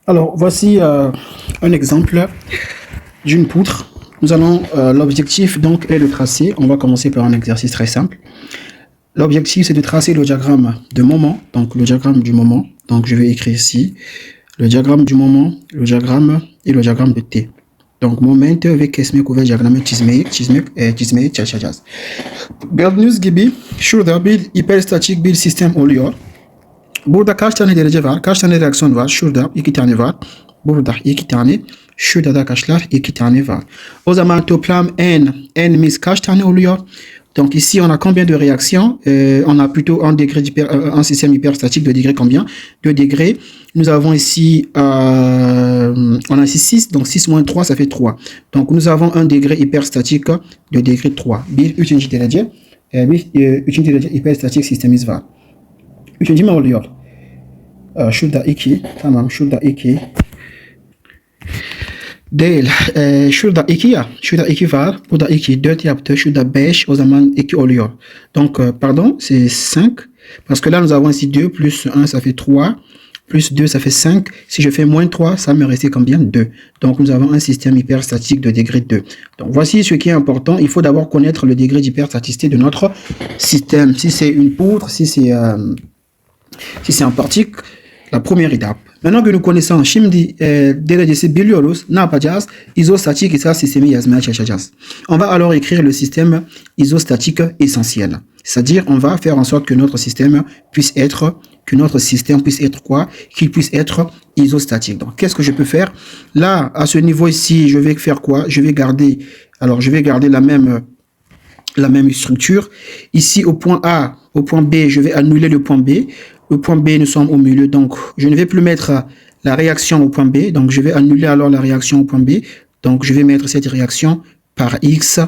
Alors, voici un exemple d'une poutre. Nous allons, l'objectif donc est de tracer, on va commencer par un exercice très simple. L'objectif c'est de tracer le diagramme de moment, donc le diagramme du moment. Donc je vais écrire ici le diagramme du moment, le diagramme et le diagramme de T. Donc moment avec esme couvert diagramme çizmeyi çalışacağız. Gördüğünüz gibi şurada bir hiperstatik bir sistem oluyor. Burada kaç tane derece var? Kaç tane reaksiyon var? Şurada 2 tane var. Burada 2 tane. Şurada da arkadaşlar 2 tane var. O zaman toplam n'imiz kaç tane oluyor? Donc ici, on a combien de réactions? On a plutôt un système hyperstatique de degré combien? 2 degrés. Nous avons ici, on a ici 6, donc 6 moins 3, ça fait 3. Donc nous avons un degré hyperstatique de degré 3. Bir üçüncü derece, üçüncü derece hyperstatik sistemimiz var. Üçüncü mü oluyor? Şurada 2, tamam şurada 2. Değil. Şurada 2 ya. Şurada 2 var. Burada 2. 4 yaptı. Şurada 5. O zaman 2 oluyor. Donc, pardon, c'est 5. Parce que là, nous avons ici 2 plus 1, ça fait 3. Plus 2, ça fait 5. Si je fais moins 3, ça me reste combien? 2. Donc, nous avons un système hyperstatique de degré 2. Donc, voici ce qui est important. Il faut d'abord connaître le degré d'hyperstaticité de notre système. Si c'est une poutre, si c'est un partique, la première étape. Maintenant que nous connaissons şimdi derecesi biliyoruz, ne yapacağız? İzostatik ise sistemi yazmaya çalışacağız. On va alors écrire le système isostatique essentiel. C'est-à-dire, on va faire en sorte que notre système puisse être quoi? Qu'il puisse être isostatique. Donc, qu'est-ce que je peux faire? Là, à ce niveau ici, je vais faire quoi? Je vais garder la même structure. Ici, au point A, au point B, je vais annuler le point B. Le point B, nous sommes au milieu, donc je ne vais plus mettre la réaction au point B, donc je vais annuler alors la réaction au point B, donc je vais mettre cette réaction par X1.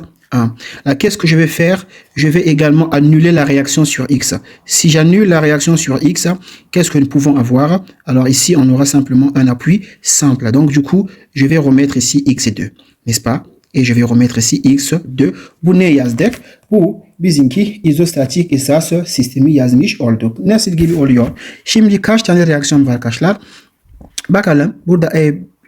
Là, qu'est-ce que je vais faire? Je vais également annuler la réaction sur X. Si j'annule la réaction sur X, qu'est-ce que nous pouvons avoir? Alors ici, on aura simplement un appui simple, donc du coup, je vais remettre ici X2, n'est-ce pas? Et je vais remettre ici X2. Bu ne yazdık? Bu bizimki izostatik esas sistemi yazmış olduk. Nasıl gibi oluyor? Şimdi kaç tane reaksiyon var arkadaşlar? Bakalım. Burada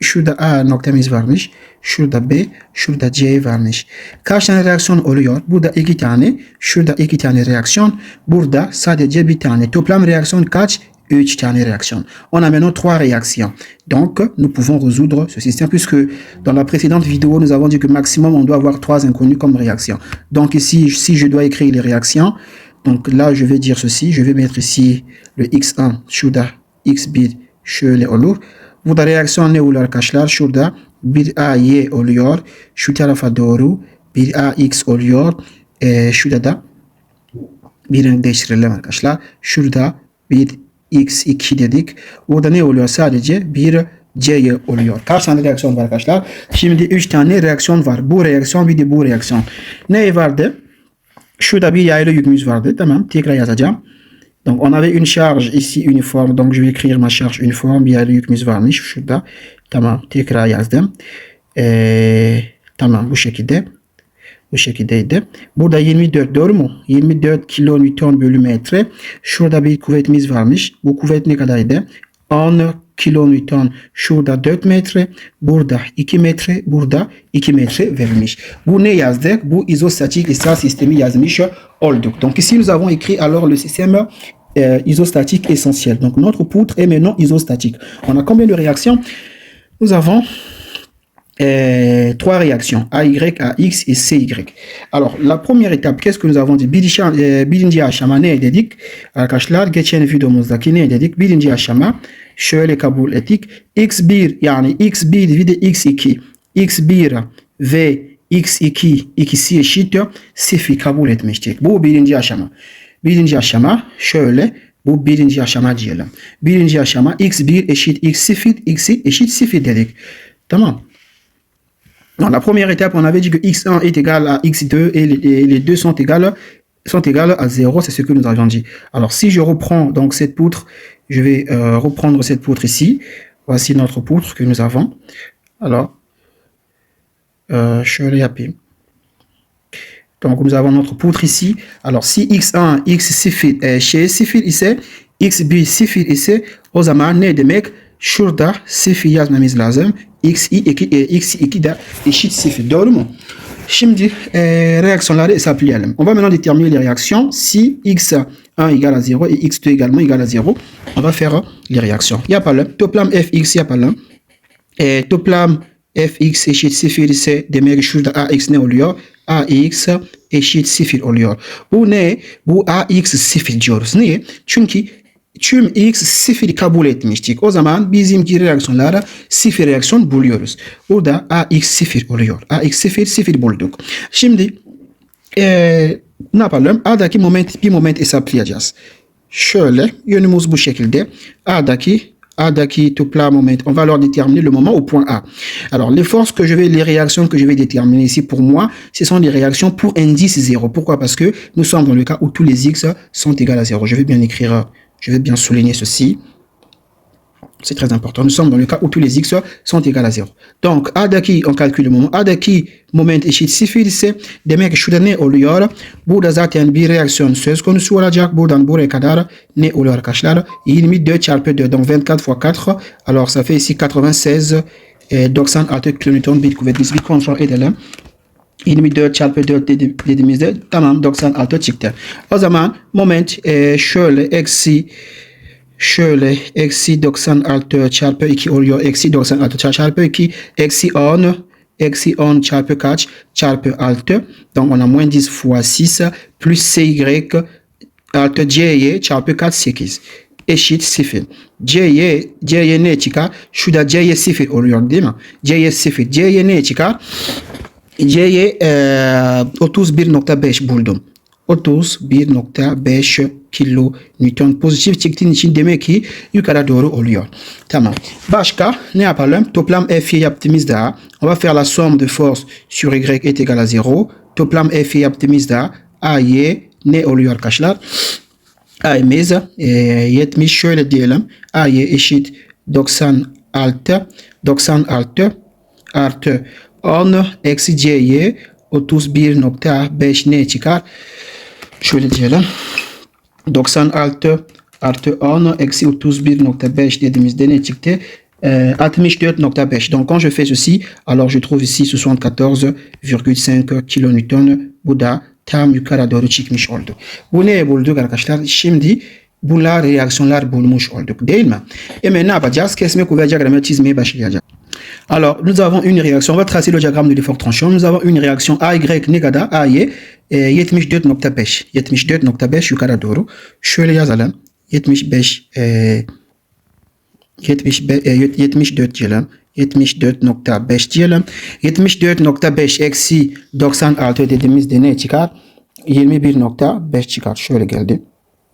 şurada A noktamız varmış. Şurada B, şurada C varmış. Kaç tane reaksiyon oluyor? Burada 2 tane. Şurada 2 tane reaksiyon. Burada sadece bir tane. Toplam reaksiyon kaç? 3 tane réactions. On a maintenant 3 réactions. Donc, nous pouvons résoudre ce système puisque dans la précédente vidéo, nous avons dit que maximum, on doit avoir 3 inconnus comme réaction. Donc ici, si je dois écrire les réactions, donc là, je vais dire ceci. Je vais mettre ici le X1, şurada X1 şöyle olur. Burada reaksiyon ne olur arkadaşlar? Şurada bir AY oluyor. Şu tarafa doğru bir AX oluyor. Şurada da bir renk değiştirelim arkadaşlar. Şurada bir X2 dedik. Burada ne oluyor? Sadece bir C oluyor. Kaç tane reaksiyon var arkadaşlar? Şimdi 3 tane reaksiyon var. Bu reaksiyon bir de bu reaksiyon. Ne vardı? Şurada bir yaylı yükümüz vardı. Tamam. Tekrar yazacağım. Donc on avait une charge ici uniforme. Donc je vais écrire ma charge uniforme. Bir yaylı yükümüz varmış. Şurada. Tamam. Tekrar yazdım. Tamam bu şekilde. Bu şekildeydi. Burada 24 doğru mu? 24 kilonewton bölü metre. Şurada bir kuvvetimiz varmış. Bu kuvvet ne kadardı? 10 kilonewton. Şurada 4 metre. Burada 2 metre. Burada 2 metre verilmiş. Bu ne yazdık? Bu izostatik esas sistemi yazmış olduk. Donc ici nous avons écrit alors le système isostatique essentiel. Donc notre poutre est maintenant isostatique. On a combien de réactions? Nous avons 3 réactions, AY, AX et CY. Alors, la première étape, qu'est-ce que nous avons dit? Birinci aşama ne dedik? Arkadaşlar, geçen videomuzdaki ne dedik? Birinci aşama şöyle kabul ettik. X1 yani X1 ve de X2. X1 ve X2 ikisi eşit 0 kabul etmiştik. Bu birinci aşama. Birinci aşama şöyle. Bu birinci aşama diyelim. Birinci aşama X1 eşit X0, X eşit 0 dedik. Tamam. Dans la première étape, on avait dit que X1 est égal à X2 et les deux sont égales à 0. C'est ce que nous avions dit. Alors, si je reprends donc cette poutre, je vais reprendre cette poutre ici. Voici notre poutre que nous avons. Alors, je l'ai appelé. Donc, nous avons notre poutre ici. Alors, si X1, X0 chez 0 ise, X1 0 ise, o zaman ne demek? şurada sıfır yazmamız lazım. X2 de eşit sıfır. Doğru mu? Şimdi reaksiyonları hesaplayalım. On va maintenant déterminer les réactions si x1 égale à 0 et x2 également égale à 0. On va faire les réactions. Yapalım. Toplam fx yapalım. Toplam fx eşit 0 ise demek şurada ax ne oluyor? Ax eşit 0 oluyor. Bu ne? Bu ax 0 diyoruz. Niye? Çünkü tüm x 0 kabul etmiştik. O zaman bizimki reaksiyonlara 0 reaksiyon buluyoruz. Burada ax 0 oluyor. Ax 0 0 bulduk. Şimdi ne yapalım? A'daki bir moment hesaplayacağız. Şöyle yönümüz bu şekilde. A'daki toplam moment, on va alors déterminer le moment au point A. Alors, les réactions que je vais déterminer ici pour moi, ce sont des réactions pour indice 0. Pourquoi? Parce que nous sommes dans le cas où tous les x sont égaux à 0. Je vais bien souligner ceci. C'est très important. Nous sommes dans le cas où tous les x sont égaux à 0. Donc, A'daki, on calcule le moment. A'daki moment eşit 0 ise demek şurada ne oluyor? Burada zaten bir reaksiyon söz konusu olacak. Buradan buraya kadar ne oluyor arkadaşlar? 24 çarpı 4, donc 24 fois 4. Alors, ça fait ici 96, 96 kN bit kuvvetimiz bir kontrol edelim. 24 çarpı 4 dediğimizde tamam 96 çıktı. O zaman moment şöyle eksi 96 çarpı 2 oluyor. Eksi 96 çarpı 2 eksi 10 çarpı kaç? Çarpı 6. Donc on a moins 10 fois 6 plus CY artı CY çarpı kaç? 8. Eşit 0. C'ye ne çıkar? Şurada C'ye 0 oluyor değil mi? C'ye 0. C'ye ne çıkar? C'ye 31.5 buldum. 31.5 kilonewton pozitif çıktığın için demek ki yukarı doğru oluyor. Tamam. Başka ne yapalım? Toplam F'i yaptığımızda on va faire la somme de force sur Y est égal à 0. Toplam F'i yaptığımızda A'ye ne oluyor arkadaşlar? A'miz 70 şöyle diyelim. A'ye eşit 96 artı 10 eksi C'ye 31.5 ne çıkar? Şöyle diyelim. 96 artı 10 eksi 31.5 dediğimizde ne çıktı? 64.5. Donc quand je fais ceci, alors je trouve ici 74,5 kilonewton. Bu da tam yukarı doğru çıkmış oldu. Bu ne bulduk arkadaşlar? Şimdi bunlar reaksiyonlar bulmuş olduk değil mi? Hemen ne yapacağız? Kesme kuvvet diyagramı çizmeye başlayacağız. Alors, nous avons une réaction. On va tracer le diagramme de l'effort tranchant. Nous avons une réaction AY negada A'ye 74.5. 74.5 yukarı doğru. Şöyle yazalım. 74 diyelim. 74.5 diyelim. 74.5 eksi 96 dediğimizde ne çıkar? 21.5 çıkar. Şöyle geldi.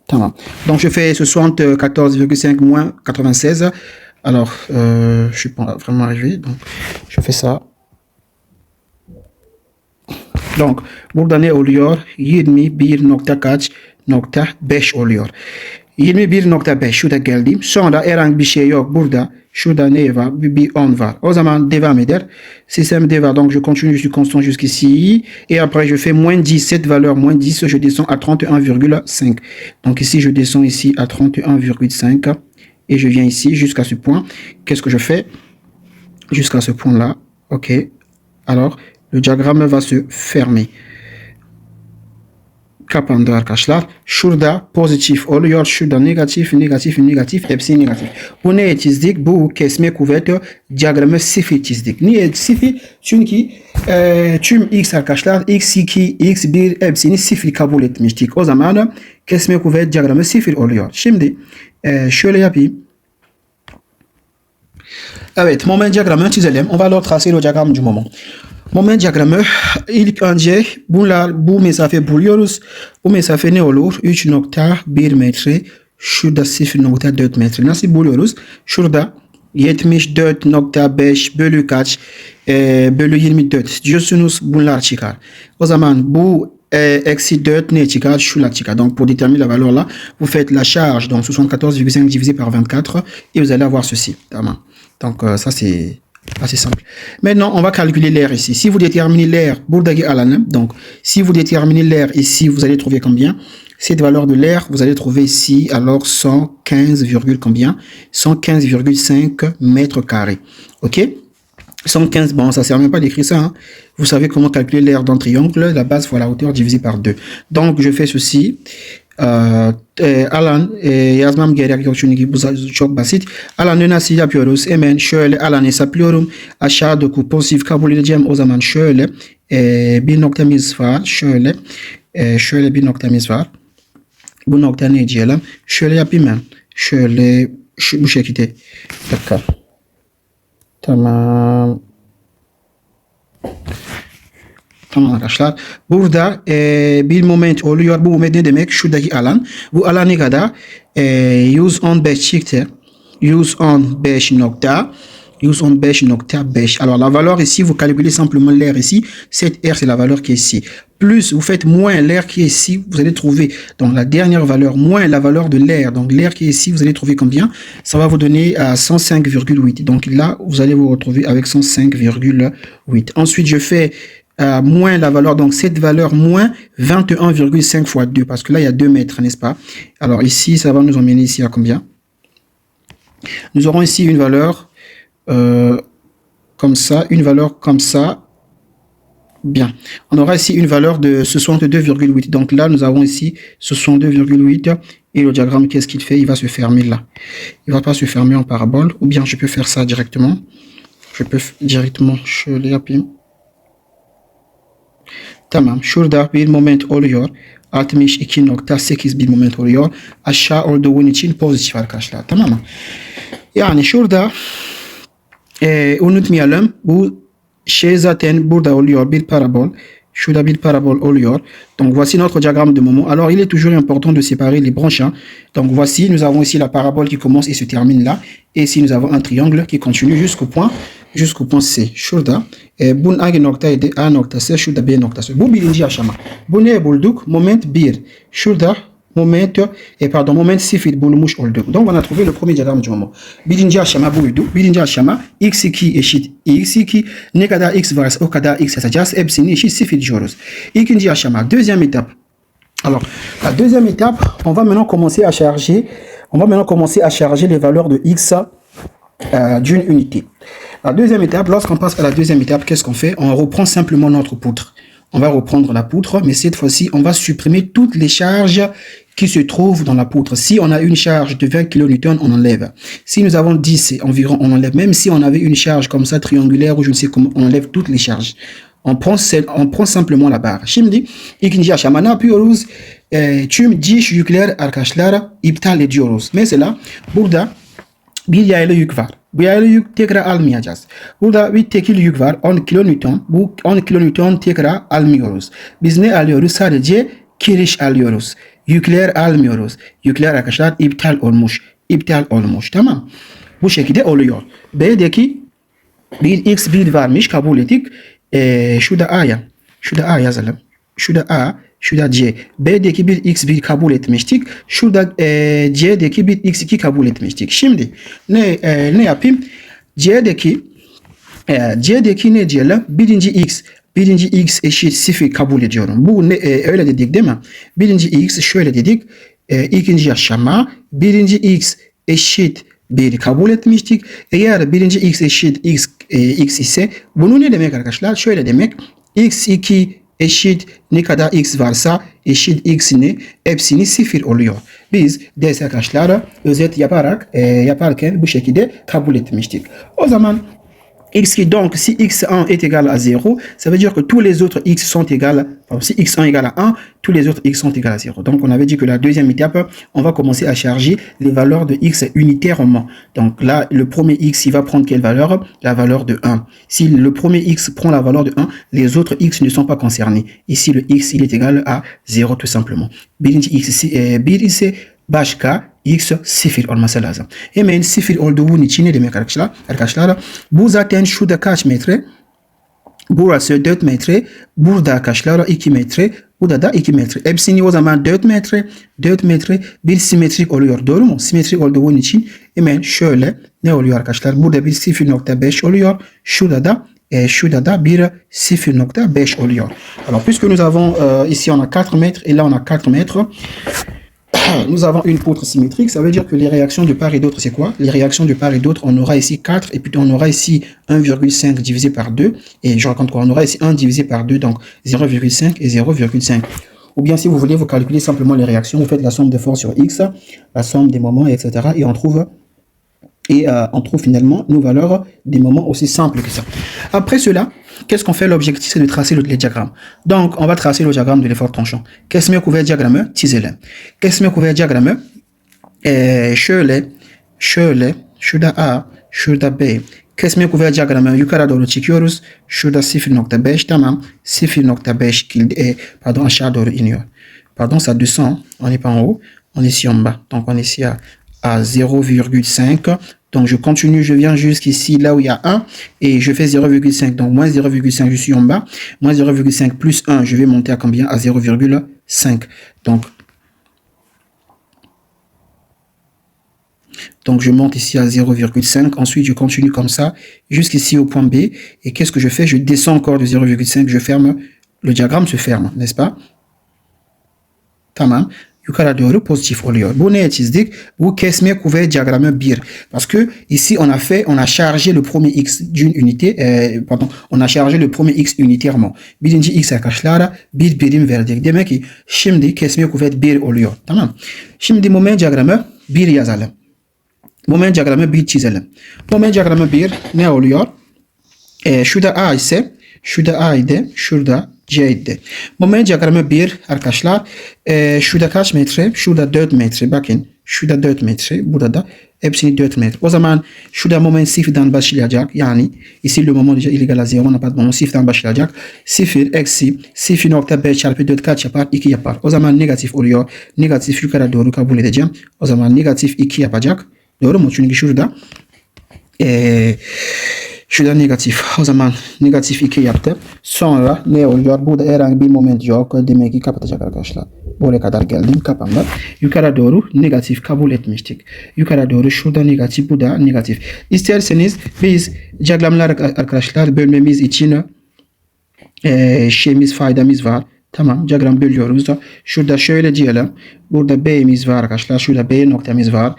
Tamam. Donc je fais 74,5 moins 96. Alors, je suis pas vraiment arrivé, donc je fais ça. Donc, burada ne oluyor? 21.5 oluyor. 21.5 şurada geldim. Sonra herhangi bir şey yok burada. Şurada ne var? Bir 10 var. O zaman devam eder. Système démarre. Donc, je continue, je suis constant jusqu'ici. Et après, je fais moins 10. Cette valeur, moins 10, je descends à 31,5. Donc, ici, je descends ici à 31,5. Et je viens ici jusqu'à ce point. Qu'est-ce que je fais? Jusqu'à ce point-là. OK. Alors, le diagramme va se fermer. Kapandı arkadaşlar. Şurada pozitif oluyor. Şurada negatif. Hepsi negatif. Bu neye çizdik? Bu kesme kuvveti diyagramı 0 çizdik. Niye 0? Çünkü tüm x arkadaşlar x2, x1 hepsini 0 kabul etmiştik. O zaman kesme kuvvet diyagramı 0 oluyor. Şimdi şöyle yapayım. Evet, moment diyagramı çizelim. On va alors tracer le diagramme du moment. Moment diyagramı ilk önce bu mesafe buluyoruz. Bu mesafe ne olur? 3.1 metre. Şurada 0.4 metre. Nasıl buluyoruz? Şurada 74.5 bölü kaç? Bölü 24 diyorsunuz. Bunlar çıkar. O zaman bu eksi 4 ne çıkar? Şuna çıkar. Donc pour déterminer la valeur là, vous faites la charge. Donc 74,5 divisé par 24 et vous allez avoir ceci. Tamam. Donc ça c'est assez simple. Maintenant, on va calculer l'air ici. Si vous déterminez l'air, buradaki alanı, donc si vous déterminez l'air ici, vous allez trouver combien? Cette valeur de l'air, vous allez trouver ici, alors 115, combien? 115,5 mètres carrés. OK? 115, bon, ça ne sert même pas d'écrire ça. Hein. Vous savez comment calculer l'air d'un triangle. La base fois la hauteur divisée par 2. Donc, je fais ceci. Alan yazmam gerek yok çünkü bu çok basit. Alan'ı nasıl yapıyoruz? Hemen şöyle alanı hesaplıyorum. Aşağıdaki pozitif kabul edeceğim. O zaman şöyle bir noktamız var. Şöyle bir noktamız var. Bu nokta ne diyelim? Şöyle yapayım ben. Şöyle bu şekilde. Bir dakika. Tamam. Tamam arkadaşlar. Burada bir moment oluyor. Bu moment ne demek? Şuradaki alan. Bu alan ne kadar? 115 çıktı. 115.5. Alors la valeur ici, vous calculez simplement l'air ici. Cette R, c'est la valeur qui est ici. Plus vous faites moins l'air qui est ici, vous allez trouver donc la dernière valeur moins la valeur de l'air. Donc l'air qui est ici, vous allez trouver combien? Ça va vous donner à 105,8. Donc là, vous allez vous retrouver avec 105,8. Ensuite, je fais moins la valeur, donc cette valeur moins 21,5 fois 2, parce que là, il y a 2 mètres, n'est-ce pas? Alors ici, ça va nous emmener ici à combien? Nous aurons ici une valeur comme ça, une valeur comme ça. Bien. On aura ici une valeur de 62,8. Donc là, nous avons ici 62,8. Et le diagramme, qu'est-ce qu'il fait? Il va se fermer là. Il ne va pas se fermer en parabole. Ou bien je peux faire ça directement. Je peux directement, je l'ai appuyé. Tamam. Şurada bir moment oluyor. 62.8 bir moment oluyor. Aşağı olduğun için pozitif arkadaşlar. Tamam mı? Yani şurada unutmayalım. Bu şey zaten burada oluyor. Bir parabol. Şurada bir parabol oluyor. Donc voici notre diagramme de moment. Alors il est toujours important de séparer les branches. Hein. Donc voici, nous avons ici la parabole qui commence et se termine là. Et ici nous avons un triangle qui continue jusqu'au point C. Şurada bunun hangi noktaydı? A noktası, şurada B noktası. Bu birinci aşama. Bu ne bulduk? Moment 1. Şurada moment 0 bulmuş olduk. Donc on a trouvé le premier diagramme du moment. Birinci aşama buydu. Birinci aşama x2 eşit x2. Ne kadar x varsa o kadar x yazacağız. Hepsini eşit 0 diyoruz. İkinci aşama. Deuxième étape. Alors, la deuxième étape, on va maintenant commencer à charger les valeurs de x d'une unité. La deuxième étape, lorsqu'on passe à la deuxième étape, qu'est-ce qu'on fait? On reprend simplement notre poutre. On va reprendre la poutre, mais cette fois-ci, on va supprimer toutes les charges qui se trouvent dans la poutre. Si on a une charge de 20 kN, on enlève. Si nous avons 10 environ, on enlève. Même si on avait une charge comme ça, triangulaire ou je ne sais comment, on enlève toutes les charges. On prend simplement la barre. Şimdi ikinci aşama ne yapıyoruz? Tüm diş yükler arkadaşlar iptal ediyoruz. Mesela burada bir yaylı yük var. Bu yaylı yük tekrar almayacağız. Burada bir tekil yük var. 10 kilonewton. Bu 10 kilonewton tekrar almıyoruz. Biz ne alıyoruz? Sadece kiriş alıyoruz. Yükler almıyoruz. Yükler arkadaşlar iptal olmuş. Tamam. Bu şekilde oluyor. B'deki bir x1 varmış. Kabul ettik. Şurada A yazalım. Şurada A. Şurada C. B'deki bir x1 kabul etmiştik. Şurada C'deki bir x2 kabul etmiştik. Şimdi ne yapayım? C'deki ne diyelim? Birinci x eşit 0 kabul ediyorum. Bu öyle dedik değil mi? Birinci x şöyle dedik. İkinci aşama birinci x eşit 1 kabul etmiştik. Eğer birinci x eşit x ise bunu ne demek arkadaşlar? Şöyle demek. x2 eşit ne kadar x varsa eşit x'ini hepsini 0 oluyor. Biz ders arkadaşlar özet yaparken bu şekilde kabul etmiştik. O zaman x donc si x1 est égal à 0, ça veut dire que tous les autres x sont égales. Si x1 est égal à 1, tous les autres x sont égales à 0. Donc on avait dit que la deuxième étape, on va commencer à charger les valeurs de x unitairement. Donc là, le premier x, il va prendre quelle valeur? La valeur de 1. Si le premier x prend la valeur de 1, les autres x ne sont pas concernés. Ici, le x, il est égal à 0 tout simplement. Birinci x ise başka x 0 olması lazım. Hemen 0 olduğu için ne demek arkadaşlar? Arkadaşlar bu zaten şurada kaç metre? Burası 4 metre. Burada arkadaşlar 2 metre. Burada da 2 metre. Hepsini o zaman 4 metre bir simetrik oluyor. Doğru mu? Simetrik olduğu için hemen şöyle ne oluyor arkadaşlar? Burada bir 0.5 oluyor. Şurada da şurada da bir 0.5 oluyor. Alors puisque nous avons ici on a 4 mètres et là on a 4 mètres, nous avons une poutre symétrique, ça veut dire que les réactions de part et d'autre, c'est quoi? Les réactions de part et d'autre, on aura ici 4, et puis on aura ici 1,5 divisé par 2, et je raconte quoi? On aura ici 1 divisé par 2, donc 0,5 et 0,5. Ou bien si vous voulez, vous calculez simplement les réactions, vous faites la somme des forces sur X, la somme des moments, etc. Et on trouve finalement nos valeurs des moments aussi simples que ça. Après cela, qu'est-ce qu'on fait? L'objectif, c'est de tracer les diagrammes. Donc, on va tracer le diagramme de l'effort tranchant. Qu'est-ce que couvert diagramme? Tizele. Qu'est-ce que couvert diagramme? Şurada A, şurada B. Kesme kuvvet diagramı yukarı doğru çekiyoruz. Şurada 0.5, tamam. 0.5 pardon, aşağı doğru iniyor. Pardon, ça descend. On n'est pas en haut, on est ici en bas. Donc, on est ici à 0,5. Donc, je continue, je viens jusqu'ici, là où il y a 1, et je fais 0,5. Donc, moins 0,5, je suis en bas. Moins 0,5 plus 1, je vais monter à combien? À 0,5. Donc, je monte ici à 0,5. Ensuite, je continue comme ça jusqu'ici au point B. Et qu'est-ce que je fais? Je descends encore de 0,5. Je ferme. Le diagramme se ferme, n'est-ce pas? Tamam. Yukarı doğru pozitif oluyor. Bu neye çizdik? Bu kesme kuvvet diagramı 1. Parce que ici on a chargé le premier x d'une unité, on a chargé le premier x unitairement. Birinci x arkadaşlar bir birim verdik. Demek ki şimdi kesme kuvvet 1 oluyor. Tamam. Şimdi moment diagramı 1 yazalım. Moment diagramı 1 çizelim. Moment diagramı 1 ne oluyor? Şurada A ise, şurada A idi, şurada C idi. Moment diagramı 1 arkadaşlar. Şurada kaç metre? Şurada 4 metre. Bakın şurada 4 metre. Burada da hepsini 4 metre. O zaman şurada moment sıfırdan başlayacak. Yani ici le moment déjà illégal à 0. On n'a pas de moment sıfırdan başlayacak. 0 eksi 0.5 çarpı 4 kaç yapar? 2 yapar. O zaman negatif oluyor. Negatif yukarı doğru kabul edeceğim. O zaman negatif 2 yapacak. Doğru mu? Çünkü şurada negatif. O zaman negatif 2 yaptı. Sonra ne oluyor? Burada herhangi bir moment yok. Demek ki kapatacak arkadaşlar. Buraya kadar geldim. Kapandı. Yukarı doğru negatif kabul etmiştik. Yukarı doğru şurada negatif. Bu da negatif. İsterseniz biz diagramlar arkadaşlar bölmemiz için faydamız var. Tamam. Diagram bölüyoruz da. Şurada şöyle diyelim. Burada B'miz var arkadaşlar. Şurada B noktamız var.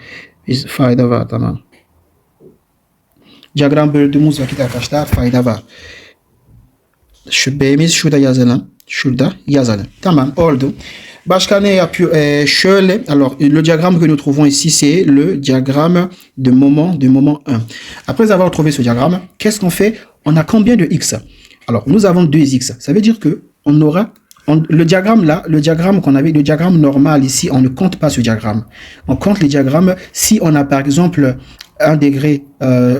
Biz fayda var, tamam. Diagram böldüğümüz vakit arkadaşlar fayda var. Şu B'miz şurada yazalım. Şurada yazalım. Tamam, oldu. Başka ne yapıyor? Alors, le diagramme que nous trouvons ici, c'est le diagramme de moment 1. Après avoir trouvé ce diagramme, qu'est-ce qu'on fait? On a combien de x? Alors, nous avons 2x. Ça veut dire que on aura le diagramme là, le diagramme qu'on avait, le diagramme normal ici, on ne compte pas ce diagramme. On compte les diagrammes si on a par exemple un degré,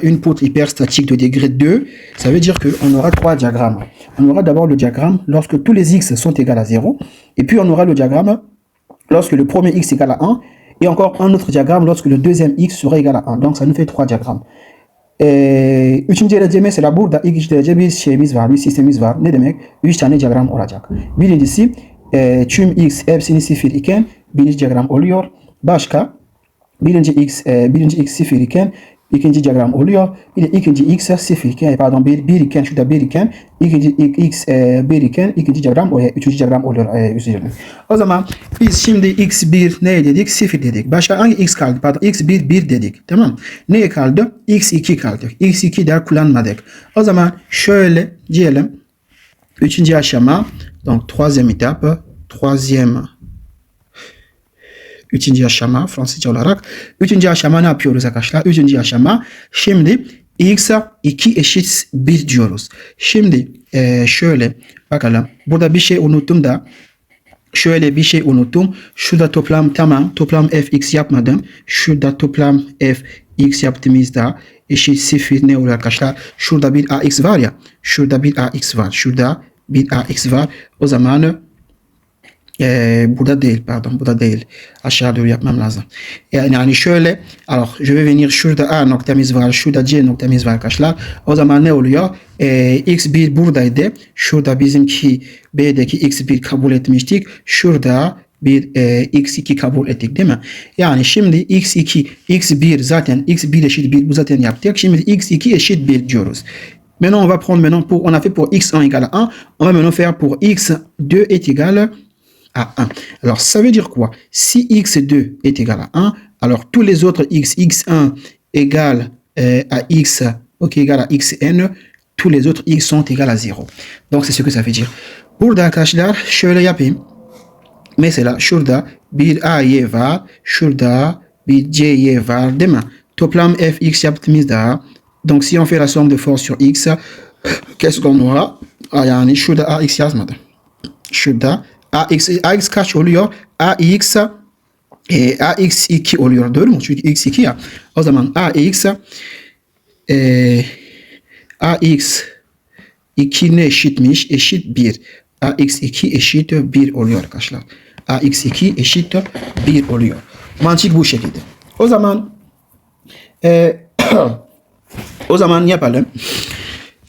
une poutre hyperstatique de degré 2, ça veut dire qu'on aura 3 diagrammes. On aura d'abord le diagramme lorsque tous les x sont égaux à 0, et puis on aura le diagramme lorsque le premier x est égal à 1, et encore un autre diagramme lorsque le deuxième x sera égal à 1. Donc ça nous fait 3 diagrammes. Üçüncü derece mesela burada ilk derece bir şeyimiz var, bir sistemimiz var. Ne demek? 3 tane diagram olacak. Birincisi tüm x hepsini 0 iken birinci diagram oluyor. Başka birinci x 0 iken ikinci diagram oluyor. Bir de ikinci x 0 iken, pardon 1 iken, şurada 1 iken, ikinci x 1 iken ikinci diagram oluyor, üçüncü diagram oluyor üzerinde. O zaman biz şimdi x1 ne dedik? 0 dedik. Başka hangi x kaldı? Pardon x1 1 dedik. Tamam. Ne kaldı? x2 kaldı. x2 de kullanmadık. O zaman şöyle diyelim. Üçüncü aşama, donc troisième étape, üçüncü aşama Fransızca olarak. Üçüncü aşama ne yapıyoruz arkadaşlar? Üçüncü aşama şimdi x2 eşit 1 diyoruz. Şimdi şöyle bakalım. Burada bir şey unuttum da. Şöyle bir şey unuttum. Şurada toplam, tamam. Toplam fx yapmadım. Şurada toplam fx yaptığımızda eşit 0 ne oluyor arkadaşlar? Şurada bir ax var ya. Şurada bir ax var. Şurada bir ax var. O zaman burada değil, pardon, burada değil. Aşağı doğru yapmam lazım. Yani şöyle, alors je vais venir, şurada A noktamız var, şurada C noktamız var arkadaşlar. O zaman ne oluyor? X1 buradaydı. Şurada bizimki B'deki X1 kabul etmiştik. Şurada bir X2 kabul ettik değil mi? Yani şimdi X2, X1 zaten X1 eşit 1 bu zaten yaptık. Şimdi X2 eşit 1 diyoruz. Maintenant, on va prendre on a fait pour x1 égale à 1, on va maintenant faire pour x2 est égal à 1. Alors, ça veut dire quoi? Si x2 est égal à 1, alors tous les autres x1 égale à x, égal à xn, tous les autres x sont égales à 0. Donc, c'est ce que ça veut dire. Burada arkadaşlar şöyle yapayım. Mesela şurada bir a'y var, şurada bir c'y var, değil mi? Toplam fx yaptığımızda, donc si on fait la somme de force sur x, qu'est-ce qu'on aura? Yani şurada ax yazmadı. Şurada ax kaç oluyor? ax2 oluyor, doğru mu? Çünkü x2 ya. O zaman ax2 ne eşitmiş? Eşit 1. ax2 eşit 1 oluyor arkadaşlar. ax2 eşit 1 oluyor. Mantık bu şekilde. O zaman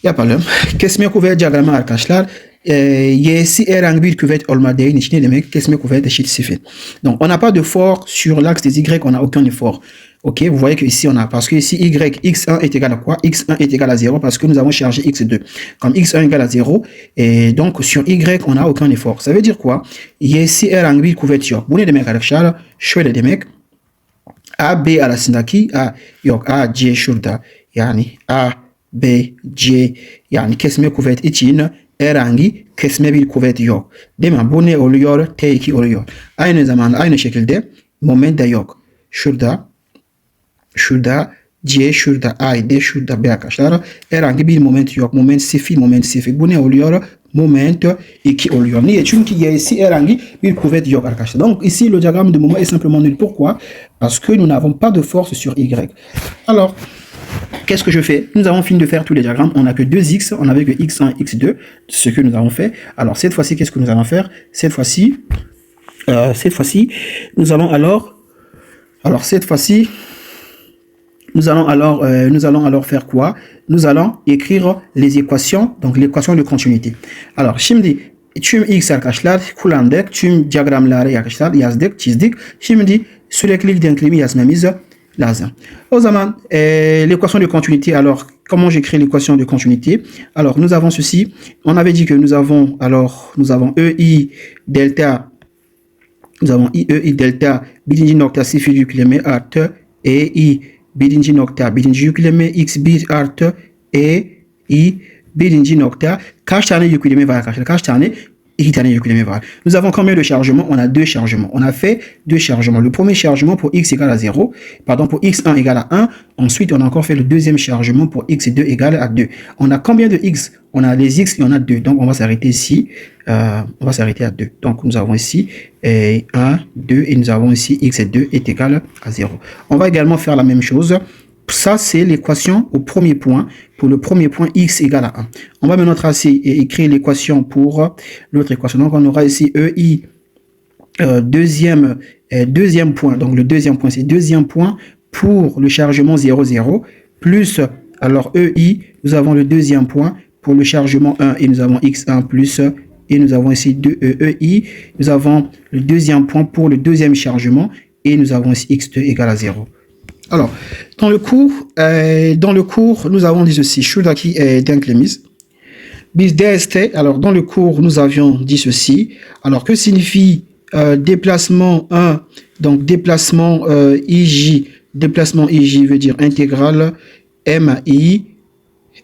yapalım. Kesme kuvvet diyagramı arkadaşlar. Y'si herhangi bir kuvvet olmadığı için ne demek? Kesme kuvvet eşit 0. Donc on n'a pas de force sur l'axe des y, on n'a aucun effort. Ok, vous voyez que ici on a, parce que ici x1 est égal à quoi? X1 est égal à 0 parce que nous avons chargé x2. Comme x1 égale à 0, et donc sur y on n'a aucun effort. Ça veut dire quoi? Y'si herhangi bir kuvvet yok. Bu ne demek arkadaşlar? Şöyle demek. A, B arasındaki A, C şurada. Yani A, B, C, yani kesme kuvvet için herhangi kesme bir kuvvet yok. Değil mi? Bu ne oluyor? T2 oluyor. Aynı zamanda aynı şekilde moment de yok. Şurada C, şurada A, D, şurada B arkadaşlar. Herhangi bir moment yok. Moment 0. Bu ne oluyor? Moment 2 oluyor. Niye? Çünkü y'si herhangi bir kuvvet yok arkadaşlar. Donc ici le diagramme de moment est simplement nul. Pourquoi? Parce que nous n'avons pas de force sur y. Alors, qu'est-ce que je fais? Nous avons fini de faire tous les diagrammes. On n'a que 2x, on n'avait que x1 et x2, ce que nous avons fait. Alors cette fois-ci, qu'est-ce que nous allons faire? Cette fois-ci, nous allons alors faire quoi? Nous allons écrire les équations, donc l'équation de continuité. Alors, şimdi tüm x arkadaşlar kullandık, tüm diyagramları arkadaşlar yazdık, çizdik. Şimdi süreklilik denklemi yazmamız lazım. O zaman l'équation de continuité, alors comment j'écris l'équation de continuité? Alors, nous avons ceci. On avait dit que nous avons EI delta, birinci nokta 0 yükleme artı EI birinci nokta birinci yükleme x1 artı EI birinci nokta. Kaç tane yükleme var arkadaşlar? Kaç tane? 2 tane yükleme var. Nous avons combien de chargements? On a 2 chargements. On a fait 2 chargements. Le premier chargement pour x égale à 0, pardon, pour x1 égale à 1. Ensuite, on a encore fait le deuxième chargement pour x2 égale à 2. On a combien de x? On a les x et on a 2. Donc, on va s'arrêter ici. On va s'arrêter à 2. Donc, nous avons ici 1, 2 et nous avons ici x2 est égal à 0. On va également faire la même chose. Ça, c'est l'équation au premier point. Pour le premier point, x égale à 1. On va maintenant tracer et écrire l'équation pour l'autre équation. Donc, on aura ici EI, deuxième point. Donc, le deuxième point, c'est deuxième point pour le chargement 0, 0. Plus, alors EI, nous avons le deuxième point pour le chargement 1 et nous avons x1 plus, et nous avons ici EI. Nous avons le deuxième point pour le deuxième chargement et nous avons ici x2 égale à 0. Alors, dans le cours, nous avons dit ceci. Şuradaki denklemiz. Biz DST, alors dans le cours, nous avions dit ceci. Alors, que signifie déplacement 1? Donc, déplacement IJ. Déplacement IJ veut dire intégrale MI,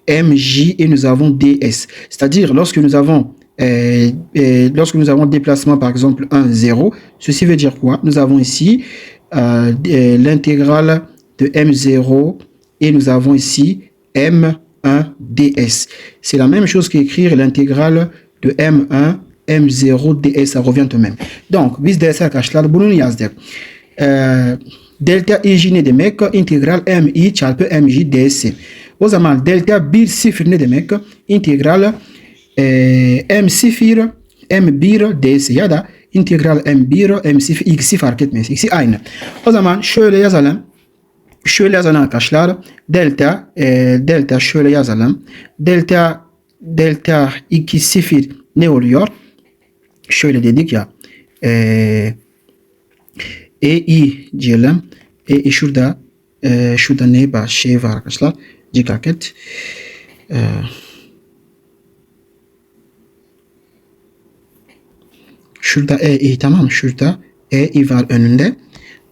MJ et nous avons DS. C'est-à-dire, lorsque nous avons déplacement, par exemple, 1, 0, ceci veut dire quoi? Nous avons ici l'intégrale de M0 et nous avons ici M1 ds. C'est la même chose qu'écrire l'intégrale de M1 M0 ds, ça revient au même. Donc, biz ds arkadaşlar bunu yazdık. Delta ij ne demek? İntegral mi çarpı mj ds. O zaman delta 1 0 ne demek? İntegral m0 m1 ds ya da integral m1 m0 ikisi fark etmez. İkisi aynı. O zaman şöyle yazalım. Şöyle yazalım arkadaşlar. Delta şöyle yazalım. Delta 2 0 ne oluyor? Şöyle dedik ya. EI diyelim. Şurada ne var? Şey var arkadaşlar. Dikkat et. Şurada EI, tamam mı? Şurada EI var önünde.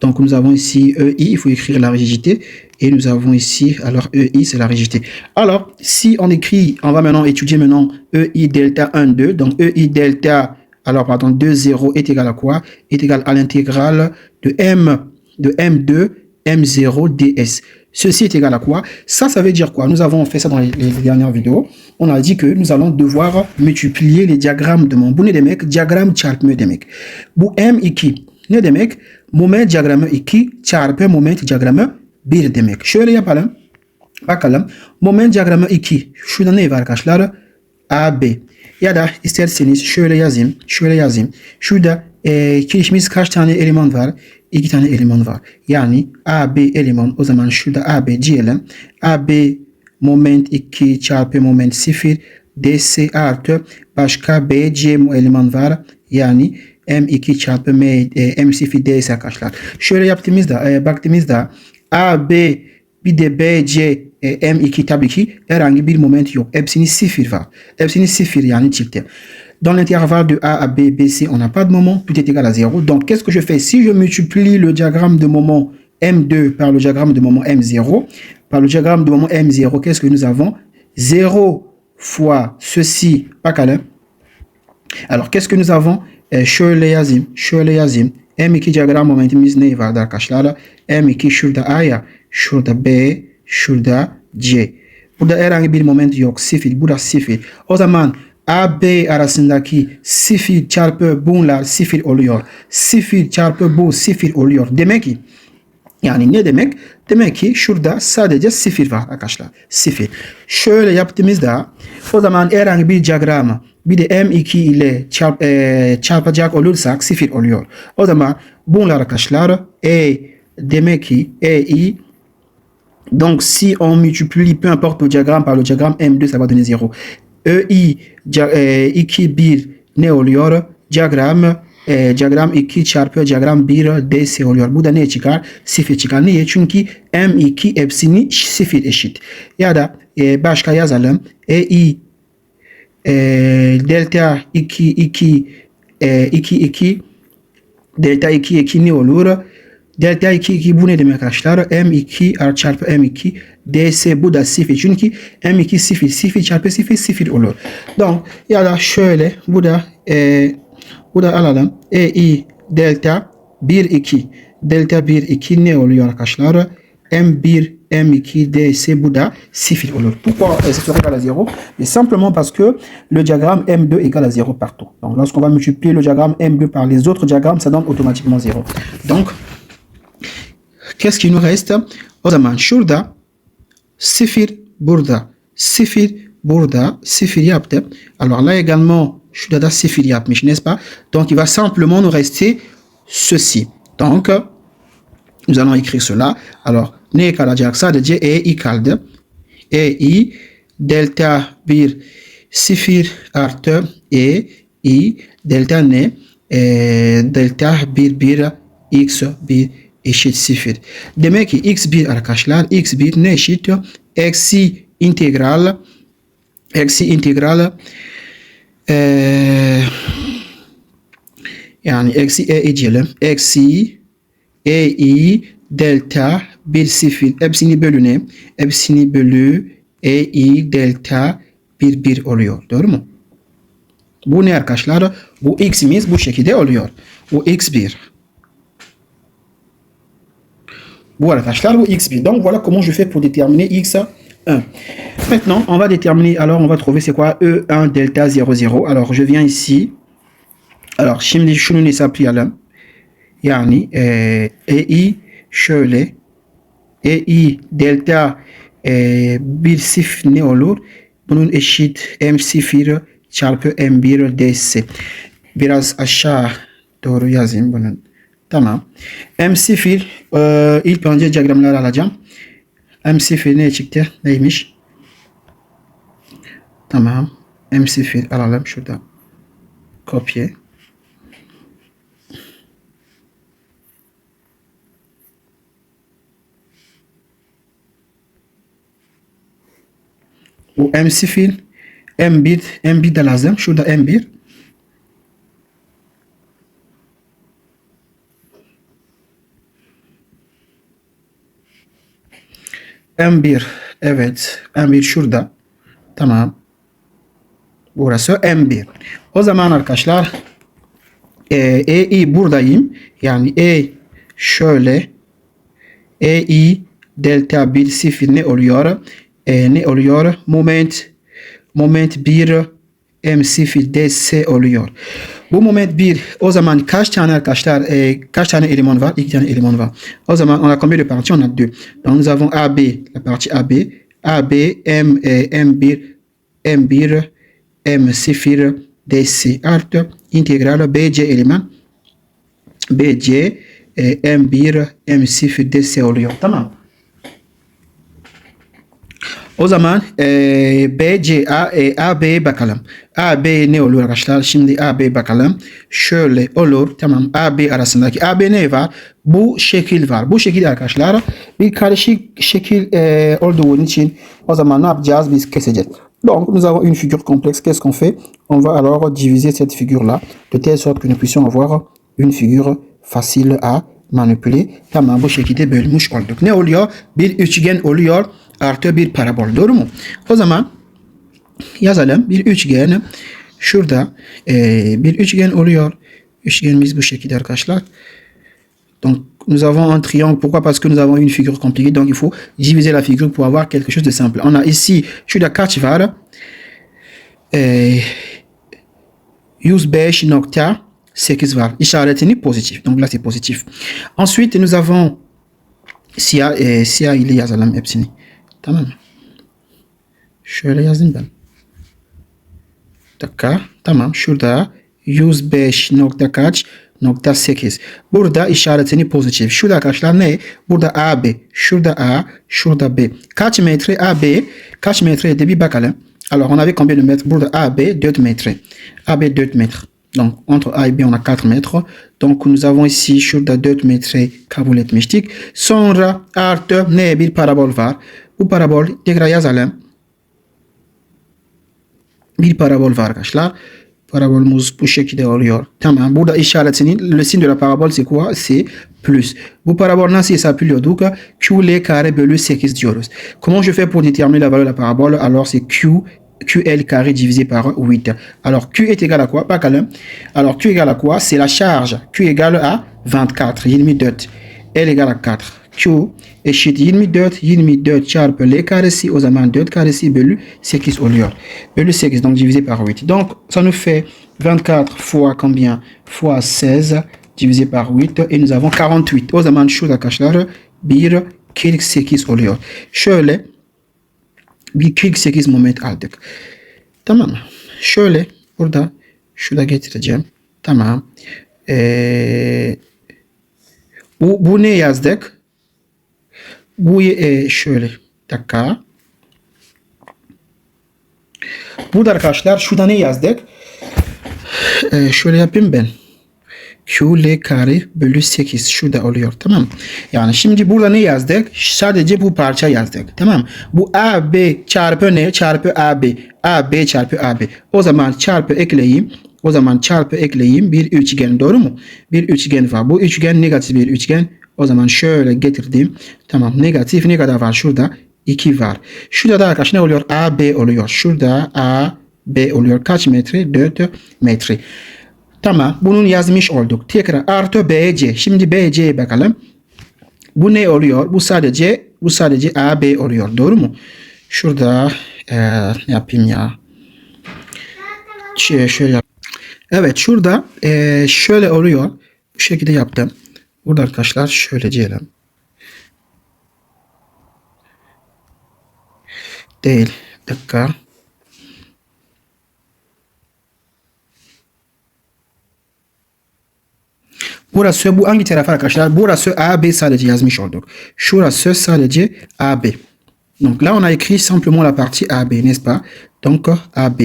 Donc nous avons ici EI, il faut écrire la rigidité. Et nous avons ici, alors EI, c'est la rigidité. Alors, si on écrit, on va maintenant étudier maintenant EI delta 1, 2. Donc EI delta, alors pardon, 2, 0 est égal à quoi? Est égal à l'intégrale de M2 M0 ds. Ceci est égal à quoi? Ça veut dire quoi? Nous avons fait ça dans les dernières vidéos. On a dit que nous allons devoir multiplier les diagrammes de mon bu ne demek? Diagram çarpma demek. Bu M2 ne demek? Moment diyagramı 2 çarpı moment diyagramı 1 demek. Şöyle yapalım. Bakalım. Moment diyagramı 2. Şurada ne var arkadaşlar? AB. Ya da isterseniz şöyle yazayım. Şöyle yazayım. Şurada kirişimiz kaç tane eleman var? 2 tane eleman var. Yani AB eleman. O zaman şurada AB diyelim. AB moment 2 çarpı moment 0 ds artı başka BC eleman var. Yani M2 çarpı M0 ds arkadaşlar. Şöyle yaptığımızda baktığımızda AB bir de BC M2 tabii ki herhangi bir moment yok. Hepsini 0 var. Hepsini 0 yani çifte. Dans l'intervalle de A à B, BC, on n'a pas de moment, tout est égal à 0. Donc, qu'est-ce que je fais? Si je multiplie le diagramme de moment M2 par le diagramme de moment M0, par le diagramme de moment M0, qu'est-ce que nous avons? 0 fois ceci, pas calme. Alors, qu'est-ce que nous avons? Şöyle yazayım. M2 diagram momentimiz ne vardı arkadaşlar? M2 şurada A ya, şurada B, şurada C. Burada herhangi bir moment yok. 0, burada 0. O zaman AB arasındaki 0 çarpı bunlar 0 oluyor. 0 çarpı bu 0 oluyor. Demek ki yani ne demek? Demek ki şurada sadece 0 var arkadaşlar. 0. Şöyle yaptığımızda o zaman herhangi bir diyagramı bir de M2 ile çarpacak olursak 0 oluyor. O zaman bunlar arkadaşlar demek ki EI. Donc si on multiplie peu importe le diagramme par le diagramme M2 ça va donner 0. EI 2 1 ne oluyor? Diagram 2 çarpı diagram 1 ds oluyor. Bu da ne çıkar? 0 çıkar. Niye? Çünkü M2 hepsini 0 eşit. Ya da başka yazalım. EI delta 2 2 2 delta 2 2 ne olur? Delta 2 2 bu ne demek arkadaşlar? M2 çarpı M2 ds bu da 0. Çünkü M2 0 0 çarpı 0 0 olur. Donc ya da şöyle bu da alalım. EI delta 1 2 delta 1 2 ne oluyor arkadaşlar? M1 M2 ds bu da 0 olur. Pourquoi ça serait égal à 0? Mais simplement parce que le diagramme M2 égale à 0 partout. Donc lorsqu'on va multiplier le diagramme M2 par les autres diagrammes, ça donne automatiquement 0. Donc qu'est-ce qui nous reste? O zaman şurada 0 burada, 0 burada, 0 yaptı. Alors là également şurada da 0 yapmış, n'est-ce pas? Donc il va simplement nous rester ceci. Donc nous allons écrire cela. Alors ne kalacak? Sadece EI kaldı. EI delta 1 0 artı EI delta ne? Delta 1 1 x1 eşit 0. Demek ki x1 arkadaşlar x1 ne eşit? Eksi integral yani eksi EI diyelim. Eksi EI delta 1 0 hepsini bölü ne? Hepsini bölü EI delta 1 1 oluyor. Doğru mu? Bu ne arkadaşlar? Bu x'imiz bu şekilde oluyor. Bu x1. Bu arkadaşlar bu x1. Donc voilà comment je fais pour déterminer x1. Maintenant, on va déterminer, alors on va trouver c'est quoi E1 delta 0 0. Alors je viens ici. Alors şimdi şunu hesaplayalım. Yani EI şöyle. EI delta 1 0 ne olur? Bunun eşit M0 çarpı M1 ds. Biraz aşağı doğru yazayım bunun. Tamam. M0 ilk önce diyagramları alacağım. M0 ne çıktı? Neymiş? Tamam. M0 alalım şurada. Kopya. Bu M0 M1 de lazım. Şurada M1. M1. Evet. M1 şurada. Tamam. Burası M1. O zaman arkadaşlar EI buradayım. Yani şöyle EI delta 1 0 ne oluyor? Ne oluyor? Moment 1 M0 DC oluyor. Bu moment 1 o zaman kaç tane arkadaşlar kaç tane élément var? 2 tane élément var. O zaman on a combien de parties? On a 2. Donc nous avons AB, la partie AB, M1 M1 M0 DC artı integral BC élément BC M1 M0 DC oluyor. Tamam. O zaman AB'ye bakalım. AB ne olur arkadaşlar? Şimdi AB bakalım. Şöyle olur. Tamam. AB arasındaki AB ne var? Bu şekil var. Bu şekil arkadaşlar bir karışık şekil olduğu için o zaman ne yapacağız? Biz keseceğiz. Donc, nous avons une figure complexe. Qu'est-ce qu'on fait? On va alors diviser cette figure-là de telle sorte que nous puissions avoir une figure facile à manipuler. Tamam, bu şekilde bölmüş olduk. Ne oluyor? Bir üçgen oluyor artı bir parabol. Doğru mu? O zaman yazalım. Bir üçgen şurada bir üçgen oluyor. Üçgenimiz bu şekilde arkadaşlar. Donc, nous avons un triangle. Pourquoi? Parce que nous avons une figure compliquée. Donc, il faut diviser la figure pour avoir quelque chose de simple. On a ici, şurada kaç var? 105.8 var. İşaretini pozitif. Donc là, c'est positif. Ensuite, nous avons siyah ile yazalım hepsini. Tamam mı? Şöyle yazdım ben. Dakika. Tamam. Şurada 105.8. Burada işaretini pozitif. Şurada arkadaşlar ne? Burada AB. Şurada A. Şurada B. Kaç metre AB? Kaç metreydi bir bakalım. Alors, on avait combien de mètres? Burada AB 4 mètres. AB 4 mètres. Donc, entre A et B, on a 4 mètres. Donc, nous avons ici şurada 4 metre kabul etmiştik. Sonra artı ne? Bir parabol var. Bu parabol tekrar yazalım. Bir parabol var arkadaşlar. Parabolumuz bu şekilde oluyor. Tamam. Burada işaretinin le signe de la parabole c'est quoi? C'est plus. Bu parabole nasıl hesaplıyorduk? QL carré bölü 8 diyoruz. Comment je fais pour déterminer la valeur de la parabole? Alors c'est QL carré divisé par 8. Alors Q est égal à quoi? Bakalım. Alors Q égale à quoi? C'est la charge. Q égale à 24. 24. L égale à 4. Q eşit 24 çarpı L karesi o zaman 4 karesi bölü 8 oluyor. Bölü 8 donc divisé par 8. Donc ça nous fait 24 fois combien? Fois 16 divisé par 8 et nous avons 48. O zaman şurada arkadaşlar 1,48 oluyor. Şöyle 1,48 moment aldık. Tamam mı? Şöyle şurada getireceğim. Tamam. Bu ne yazdık? Bu şöyle dakika. Burada arkadaşlar şurada ne yazdık? Şöyle yapayım ben. QL kare bölü 8 şurada oluyor. Tamam. Yani şimdi burada ne yazdık? Sadece bu parça yazdık. Tamam. Bu AB çarpı ne? Çarpı AB. AB çarpı AB. O zaman çarpı ekleyeyim. Bir üçgen. Doğru mu? Bir üçgen var. Bu üçgen negatif bir üçgen. O zaman şöyle getirdim. Tamam. Negatif ne kadar var? Şurada 2 var. Şurada da arkadaşlar ne oluyor? AB oluyor. Şurada AB oluyor. Kaç metre? 4 metre. Tamam. Bunun yazmış olduk. Tekrar artı BC. Şimdi BC'ye bakalım. Bu ne oluyor? Bu sadece AB oluyor. Doğru mu? Şurada ne yapayım ya? Şöyle yap. Evet. Şurada şöyle oluyor. Bu şekilde yaptım. Burada arkadaşlar şöyle diyelim. Değil. Dakika. Burası bu hangi taraf arkadaşlar? Burası AB sadece yazmış olduk. Şurası sadece AB. Donc là on a écrit simplement la partie AB, n'est-ce pas? Donc AB.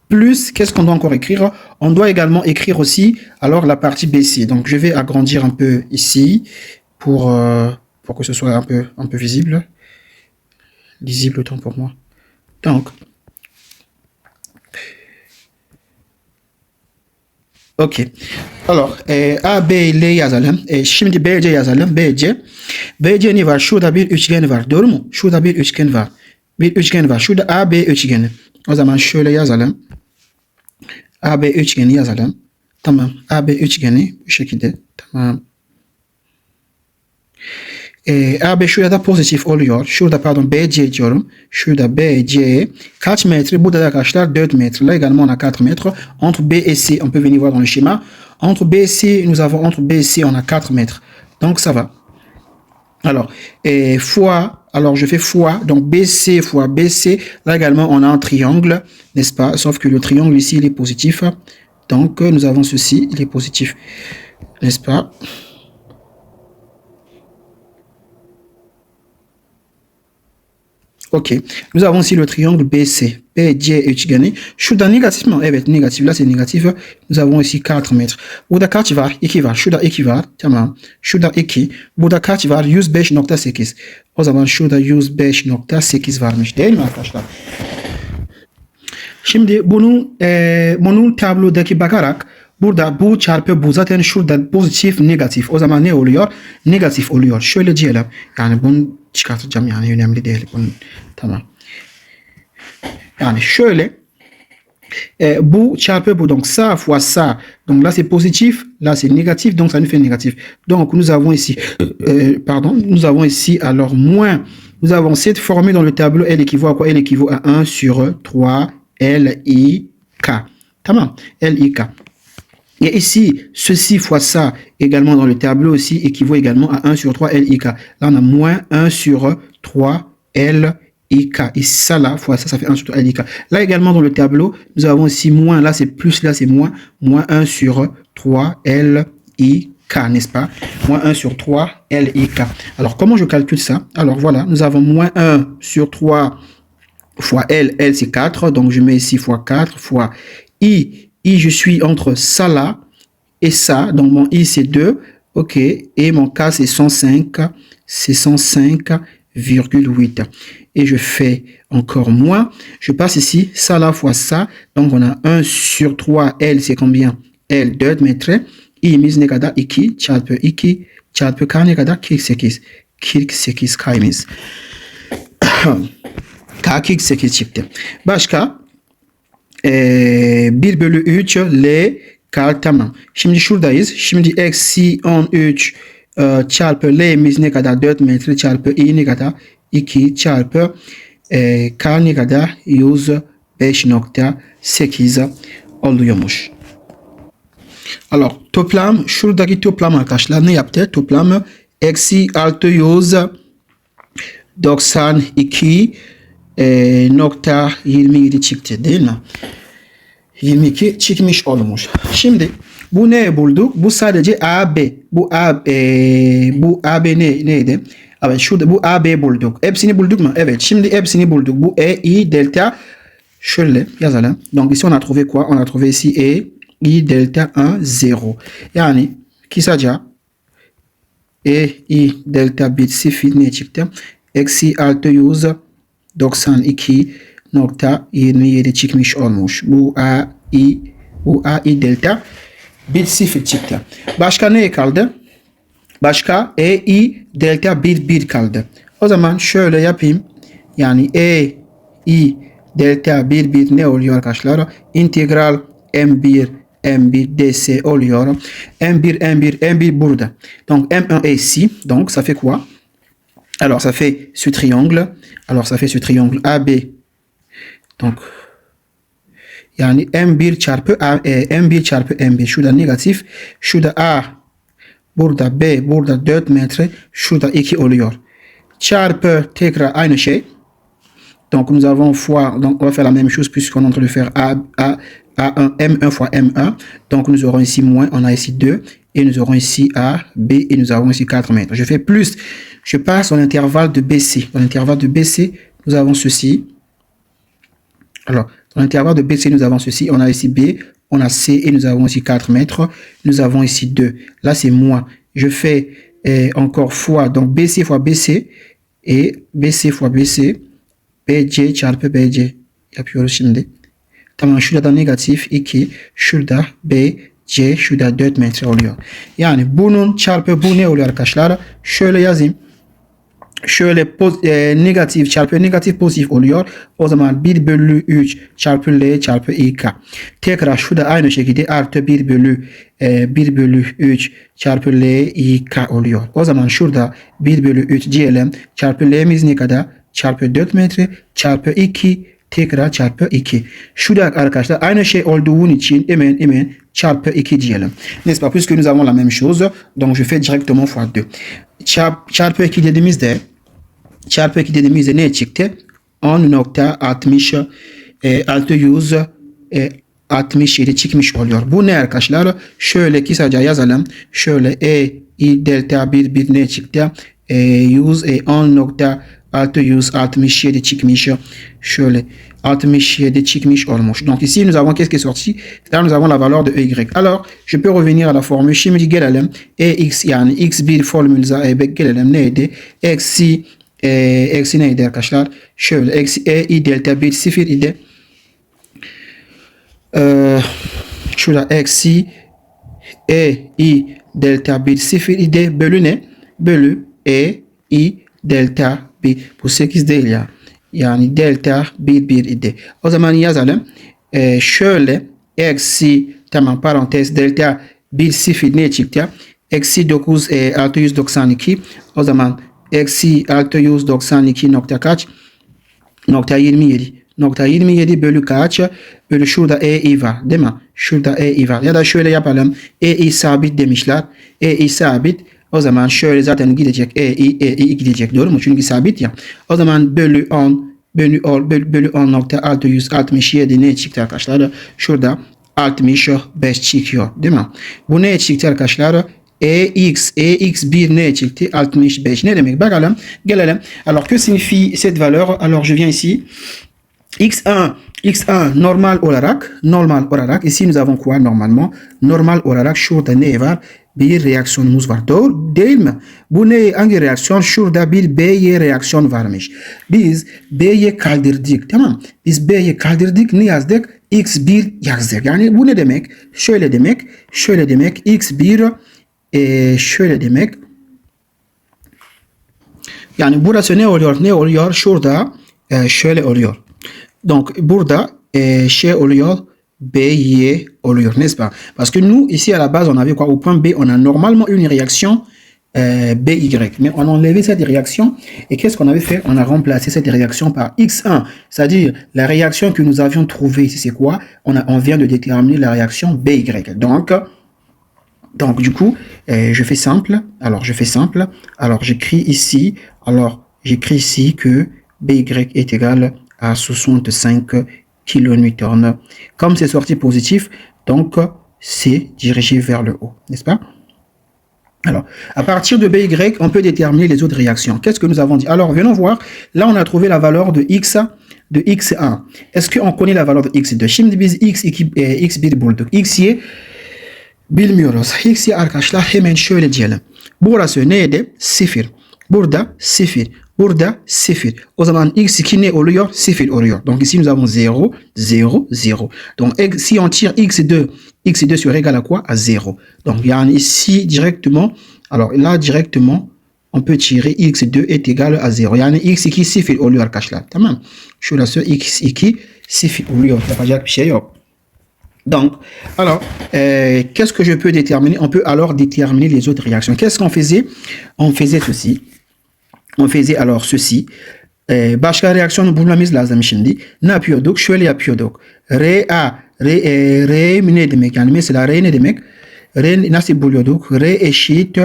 Plus, qu'est-ce qu'on doit encore écrire? On doit également écrire aussi alors la partie BC. Donc je vais agrandir un peu ici pour que ce soit un peu visible. Lisible autant pour moi. Donc okey. Alors, A, B ile yazalım. Şimdi BC yazalım. BC ne var? Şurada bir üçgen var. Doğru mu? Şurada bir üçgen var. Bir üçgen var. Şurada AB üçgeni. O zaman şöyle yazalım. AB üçgeni yazalım. Tamam. AB üçgeni bu şekilde. Tamam. AB şurada pozitif oluyor. Şurada pardon BC diyorum. Şurada BC kaç metre? Burada arkadaşlar 4 metre. Là également on a 4 mètres. Entre B et C, on peut venir voir dans le schéma. Entre B et C, nous avons entre B et C, on a 4 mètres. Donc ça va. Alors, fois, alors je fais fois, donc BC fois BC. Là également on a un triangle, n'est-ce pas? Sauf que le triangle ici il est positif. Donc nous avons ceci, il est positif, n'est-ce pas? Ok. Nous avons ici le triangle BC. BC üçgeni. Şurada negatif mi? Evet negatif. Là c'est négatif. Nous avons ici 4 mètres. Burada kaç var? 2 var. Şurada 2 var. Tamam. Şurada 2. Burada kaç var? 105.8. O zaman şurada 105.8 varmış değil mi arkadaşlar? Şimdi bunun tablodaki bakarak burada bu çarpı bu zaten şurada pozitif negatif. O zaman ne oluyor? Negatif oluyor. Şöyle diyelim. Yani bunu çıkartacağım yani önemli değil. Tamam. Yani şöyle bu çarpı bu donc ça fois ça. Donc là c'est positif, là c'est négatif, donc ça nous fait négatif. Donc nous avons ici nous avons ici alors moins. Nous avons cette formule dans le tableau, elle équivaut à quoi? Elle équivaut à 1 sur 3 LIK. Tamam. LIK. Et ici, ceci fois ça, également dans le tableau aussi, équivaut également à 1 sur 3 LIK. Là, on a moins 1 sur 3 LIK. Et ça, là, fois ça, ça fait 1 sur 3 LIK. Là, également, dans le tableau, nous avons ici moins, là, c'est plus, là, c'est moins 1 sur 3 LIK, n'est-ce pas? Moins 1 sur 3 LIK. Alors, comment je calcule ça? Alors, voilà, nous avons moins 1 sur 3 fois L c'est 4, donc je mets ici fois 4 fois I, je suis entre ça là et ça, donc mon I c'est 2, ok, et mon K c'est 105,8. Et je fais encore moins, je passe ici, ça là fois ça, donc on a 1 sur 3, L c'est combien? L 4 mètres, I imiz ne kadar? 2 çarpı 2 çarpı K ne kadar? 48. 48 K'imiz. K 48 çıktı. Başka? 1 bölü 3 L K tamam. Şimdi şuradayız. Şimdi eksi 13 çarpı L'miz ne kadar? 4 metre çarpı I ne kadar? 2 çarpı K ne kadar? 105.8 oluyormuş. Alors toplam şuradaki toplam arkadaşlar ne yaptı? Toplam eksi 692.27 çıktı değil mi? 22 çıkmış olmuş. Şimdi bu ne bulduk? Bu sadece AB. Bu AB neydi? Evet şurada bu AB bulduk. Hepsini bulduk mu? Evet. Şimdi hepsini bulduk. Bu I delta şöyle yazalım. Donc ici on a trouvé quoi? On a trouvé ici I delta 1 0. Yani kısaca I delta bit 0 ne çıktı? Eksi 692.27 çıkmış olmuş. Bu AI delta bit 0 çıktı. Başka ne kaldı? Başka AI delta bit 1 kaldı. O zaman şöyle yapayım. Yani AI delta 1 ne oluyor arkadaşlar? İntegral M1 DC oluyor. M1 burada. Donc M1 est ici. Donc ça fait quoi? Alors, ça fait ce triangle. Alors, ça fait ce triangle AB. Donc, yani M1 çarpı M1. Şurada negatif. Şurada A. Burada B. Burada 4 metre. Şurada 2 oluyor. Çarpı tekrar aynı şey. Donc, nous avons fois. Donc, on va faire la même chose puisqu'on est en train de faire M1 fois M1. Donc, nous aurons ici moins. On a ici 2. Et nous aurons ici A, B. Et nous avons ici 4 mètres. Je fais plus. Je passe dans l'intervalle de BC. Dans l'intervalle de BC, nous avons ceci. Alors, dans l'intervalle de BC, nous avons ceci. On a ici B, on a C et nous avons ici 4 mètres. Nous avons ici 2. Là, c'est moins. Je fais encore fois. Donc, BC fois BC et BC fois BC. BC çarpı BC. Yapıyoruz şimdi. Tamam, şurada negatif 2. Şurada B C şurada 4 metre oluyor. Yani bunun çarpı bu ne oluyor arkadaşlar? Şöyle yazayım. Şöyle negatif çarpı negatif pozitif oluyor. O zaman 1 bölü 3 çarpı L çarpı İK. Tekrar şurada aynı şekilde artı 1 bölü 3 çarpı L İK oluyor. O zaman şurada 1 bölü 3 diyelim. Çarpı L'miz ne kadar? Çarpı 4 metre çarpı 2 tekrar çarpı 2. Şurada arkadaşlar aynı şey olduğu için hemen çarpı 2 diyelim. N'est-ce pas? Puisque nous avons la même chose. Donc je fais directement x 2. Çarpı 2 dediğimizde ne çıktı? 10.667 çıkmış oluyor. Bu ne arkadaşlar? Şöyle kısaca yazalım. Şöyle I delta 1 ne çıktı? 10.667 çıkmış. Şöyle 67 çıkmış olmuş. Donc ici nous avons qu'est-ce qui est sorti? Là nous avons la valeur de EY. Alors je peux revenir à la formule. Şimdi gelelim. EX yani x1 formülümüze gelelim. Neydi? Eksi neydi arkadaşlar? Şöyle eksi I delta 1 0 idi. Şurada eksi I delta 1 0 idi. Bölü ne? Bölü I delta 1. Bu 8 değil ya. Yani delta 1 idi. O zaman yazalım. Şöyle eksi tamam parantez delta 1 0 ne çıktı? Eksi 692. O zaman eksi 692 nokta kaç? Nokta 27. Nokta 27 bölü kaç? Bölü şurada EI var değil mi? Şurada EI var. Ya da şöyle yapalım. EI sabit demişler. EI sabit. O zaman şöyle zaten gidecek. EI gidecek. Doğru mu? Çünkü sabit ya. O zaman bölü 10 bölü 10.667 ne çıktı arkadaşlar? Şurada 65 çıkıyor. Değil mi? Bu ne çıktı arkadaşlar? EX1 ne çıktı? 65. Ne demek? Bakalım. Gelelim. Alors que signifie cette valeur? Alors je viens ici. X1 normal olarak ici nous avons quoi normalement? Normal olarak şurada ne var? Bir reaksiyonumuz var. Doğru değil mi? Bu ne? Hangi reaksiyon? Şurada bir BY reaksiyon varmış. Biz B'ye kaldırdık. Tamam. Biz B'ye kaldırdık. Ne yazdık? X1 yazdık. Yani bu ne demek? Şöyle demek. X1 şöyle demek. Yani burası ne oluyor? Şurada şöyle oluyor. Donc burada şey oluyor. BY oluyor, n'est-ce pas? Parce que nous, ici à la base, on avait quoi? Au point B, on a normalement une réaction BY. Mais on a enlevé cette réaction. Et qu'est-ce qu'on avait fait? On a remplacé cette réaction par X1. C'est-à-dire, la réaction que nous avions trouvée ici, c'est quoi? On vient de déterminer la réaction BY. Donc du coup, je fais simple. Alors, j'écris ici. Que BY est égal à 65 kN. Comme c'est sorti positif, donc c'est dirigé vers le haut, n'est-ce pas? Alors, à partir de BY, on peut déterminer les autres réactions. Qu'est-ce que nous avons dit? Alors, venons voir. Là, on a trouvé la valeur de X1. Est-ce qu'on connaît la valeur de X2? Şimdi biz X1 bulduk. X'yi bilmiyoruz. X'yi arkadaşlar hemen şöyle diyelim. Burası neydi? 0. Burada 0. Burada 0. O zaman x2 ne oluyor? 0 oluyor. Donc ici nous avons 0, 0, 0. Donc si on tire x2 sera égal à quoi? À 0. Donc yani ici directement, alors là directement, on peut tirer x2 est égal à 0. Yani x2 0 oluyor arkadaşlar. Tamam. Şurası x2 0 oluyor. Yapacak bir şey yok. Donc, alors, qu'est-ce que je peux déterminer? On peut alors déterminer les autres réactions. Qu'est-ce qu'on faisait? On faisait ceci. Başka reaksiyonu bulmamız lazım şimdi. Ne yapıyorduk? Şöyle yapıyorduk. R ne demek? Yani mesela R ne demek? R nasıl buluyorduk? R eşit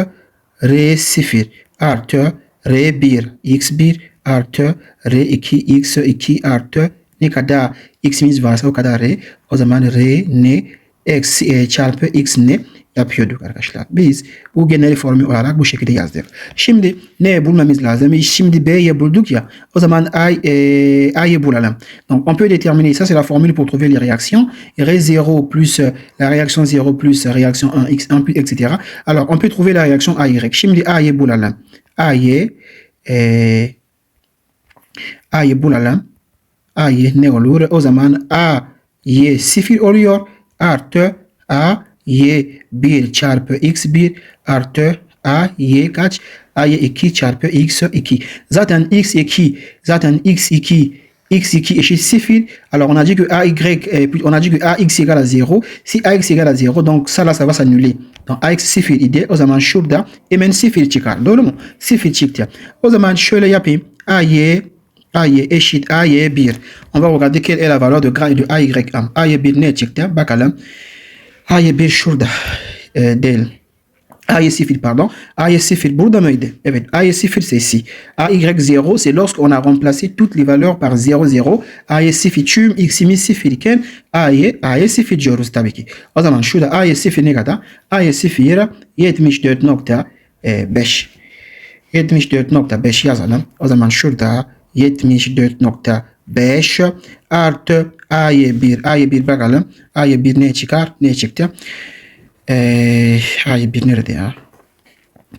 R0 artı R1 x1 artı R2 x2 artı ne kadar x'imiz varsa o kadar R. O zaman R ne çarpı x ne yapıyorduk arkadaşlar. Biz bu genel formül olarak bu şekilde yazdık. Şimdi ne bulmamız lazım? Şimdi B'yi bulduk ya. O zaman A'yı bulalım. Donc on peut déterminer, ça c'est la formule pour trouver les réactions. R0 plus la réaction 0 plus réaction 1, x1 plus etc. Alors on peut trouver la réaction AY. Şimdi A'yı bulalım. A'yı bulalım. A'yı ne olur? O zaman A'yı 0 oluyor. Artı A y bir çarpı x1 artı a y kaç? a2 çarpı x2. Zaten x2 eşit 0. Alors on a dit que on a dit que ax égale à 0. Si ax égale à 0, donc ça là, ça va s'annuler. Donc ax 0 idi. O zaman şurada hemen 0 çıkar. Doğru mu? 0 çıktı. O zaman şöyle yapayım. Ay eşit ay1. On va regarder quelle est la valeur de ay1. Ay1 ne çıktı? Bakalım. Ay1 şurada değil. AY0, pardon. AY0, burada mıydı? Evet, AY0 c'est ici. AY0, c'est lorsqu'on a remplacé toutes les valeurs par 0, 0. AY0 tüm x'imiz 0 iken AY0 diyoruz tabii ki. O zaman şurada AY0 ne kadar? AY0 74.5. 74.5 yazalım. O zaman şurada 74.5 artı AY1. AY1 bakalım. AY1 ne çıkar? Ne çıktı? A1 nerede ya?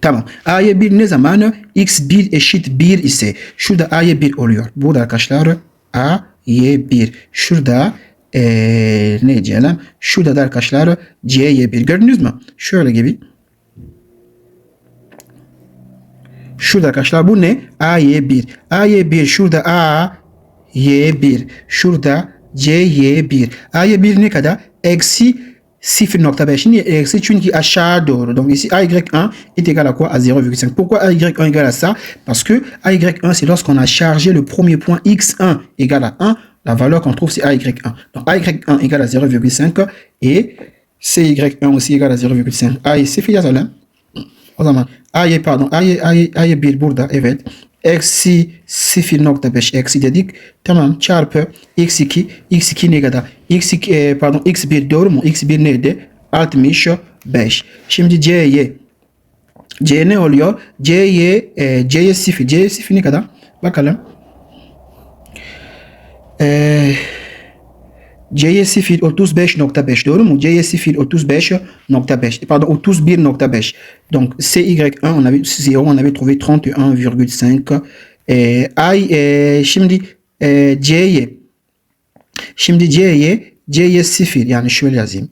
Tamam. A1 ne zaman? X1 eşit 1 ise şurada A1 oluyor. Burada arkadaşlar A1. Şurada ne diyelim? Şurada da arkadaşlar C1. Gördünüz mü? Şöyle gibi. Şurada arkadaşlar bu ne? A1. A1 şurada A1. Şurada C1. A1 ne kadar? Eksi 0.5. Niye eksi? Çünkü aşağı doğru. Donc ici AY1 est égal à quoi? À 0,5. Pourquoi AY1 égale à ça? Parce que AY1 c'est lorsqu'on a chargé le premier point x1 égale à 1. La valeur qu'on trouve c'est AY1. Donc AY1 égale à 0,5 et CY1 aussi égale à 0,5. AY0 yazalım. O zaman AY1 burada, evet. Eksi 0.5 eksi dedik. Tamam, çarpı x2. X2 ne kadar? X1 doğru mu? X1 neydi? 65. Şimdi C ne oluyor? C'ye 0. C'ye 0 ne kadar? Bakalım. C'ye 0 35.5 doğru mu? C'ye 0 35.5. Pardon, 31.5. Donc CY1 on avait 0, on avait trouvé 31,5. C'ye 0 yani şöyle yazayım.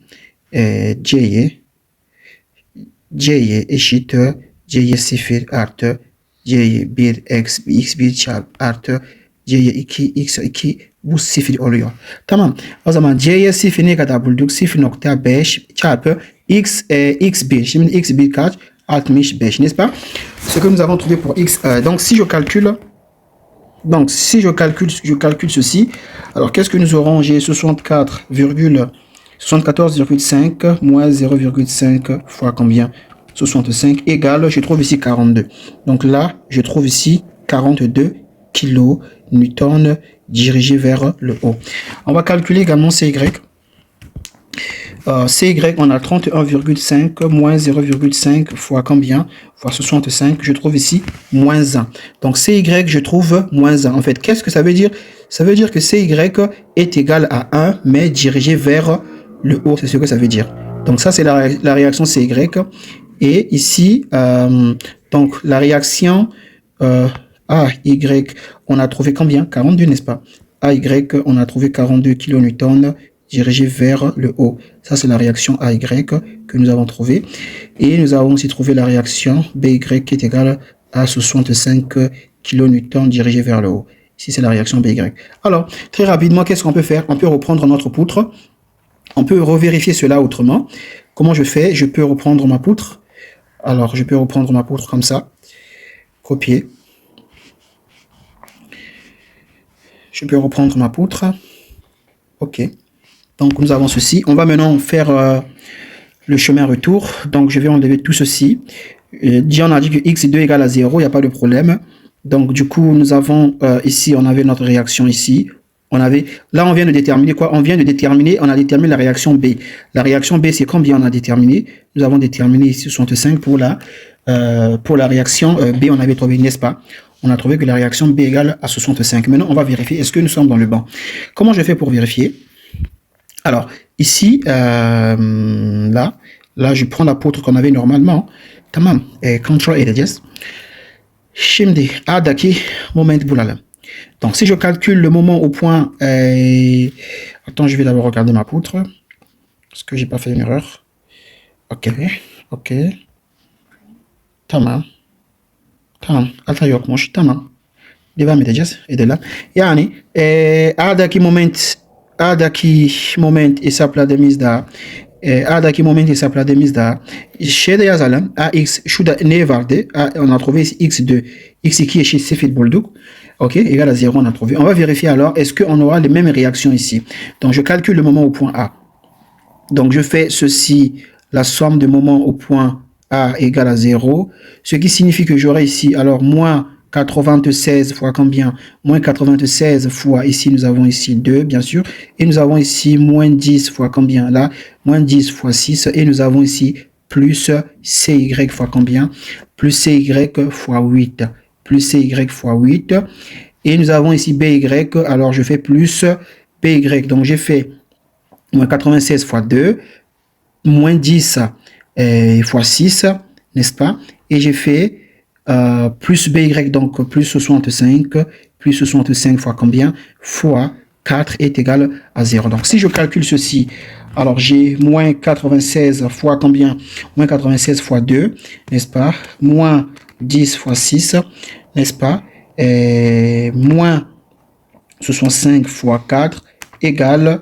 C'ye eşit C'ye 0 artı C'ye 1 x1 çarpı artı C'ye 2 x2 bu 0 oluyor. Tamam. O zaman C'ye 0 ne kadar bulduk? 0.5 çarpı x1. Şimdi x1 kaç? 65, n'est-ce pas? Ce que nous avons trouvé pour x. Donc si je calcule ceci, alors qu'est-ce que nous aurons? J'ai 74,5 moins 0,5 fois combien? 65 égale, je trouve ici 42. Donc là, je trouve ici 42 kilonewtons dirigés vers le haut. On va calculer également CY. CY, on a 31,5 moins 0,5 fois combien? Fois 65, je trouve ici moins 1. Donc CY, je trouve moins 1. En fait, qu'est-ce que ça veut dire? Ça veut dire que CY est égal à 1, mais dirigé vers le haut. C'est ce que ça veut dire. Donc ça, c'est la réaction CY. Et ici, donc la réaction AY, on a trouvé combien? 42, n'est-ce pas? AY, on a trouvé 42 kilonewtons dirigé vers le haut. Ça, c'est la réaction AY que nous avons trouvée. Et nous avons aussi trouvé la réaction BY qui est égale à 65 kilonewtons dirigé vers le haut. Ici, c'est la réaction BY. Alors, très rapidement, qu'est-ce qu'on peut faire? On peut reprendre notre poutre. On peut revérifier cela autrement. Comment je fais? Je peux reprendre ma poutre. Alors, je peux reprendre ma poutre comme ça. Copier. Je peux reprendre ma poutre. OK. Donc, nous avons ceci. On va maintenant faire le chemin retour. Donc, je vais enlever tout ceci. On a dit que x2 égale à 0. Il n'y a pas de problème. Donc, du coup, nous avons ici, on avait notre réaction ici. Là, on vient de déterminer quoi? On a déterminé la réaction B. La réaction B, c'est combien on a déterminé? Nous avons déterminé ici 65 pour la réaction B, on avait trouvé, n'est-ce pas? On a trouvé que la réaction B égale à 65. Maintenant, on va vérifier, est-ce que nous sommes dans le banc? Comment je fais pour vérifier? Alors, ici, là, je prends la poutre qu'on avait normalement. Tamam. Control edeceğiz. Şimdi, adaki moment bulalım. Donc, si je calcule le moment au point... Attends, je vais d'abord regarder ma poutre. Parce que j'ai pas fait une erreur. Ok, ok. Tamam. Tamam. Hata yokmuş. Tamam. Devam edeceğiz. Edelim. Yani A'daki moment hesapladığımızda A'daki moment hesapladığımızda şeyde yazalım. AX şurada ne vardı? On a trouvé X2. X2 eşit 0 bulduk. Ok, égal à 0, on a trouvé. On va vérifier alors, est-ce qu'on aura les mêmes réactions ici? Donc, je calcule le moment au point A. Donc, je fais ceci, la somme de moments au point A égale à 0, ce qui signifie que j'aurai ici, alors, moins 96 fois combien? Moins 96 fois, ici, nous avons ici 2, bien sûr, et nous avons ici moins 10 fois combien? Là, moins 10 fois 6, et nous avons ici plus CY fois combien? Plus CY fois 8, plus CY fois 8, et nous avons ici BY, alors je fais plus BY, donc j'ai fait moins 96 fois 2, moins 10 fois 6, n'est-ce pas? Et j'ai fait plus BY, donc plus 65 fois combien? Fois 4 est égal à 0. Donc si je calcule ceci, alors j'ai moins 96 fois combien? Moins 96 fois 2, n'est-ce pas? Moins 10 fois 6, n'est-ce pas? Et moins 65 fois 4 égale,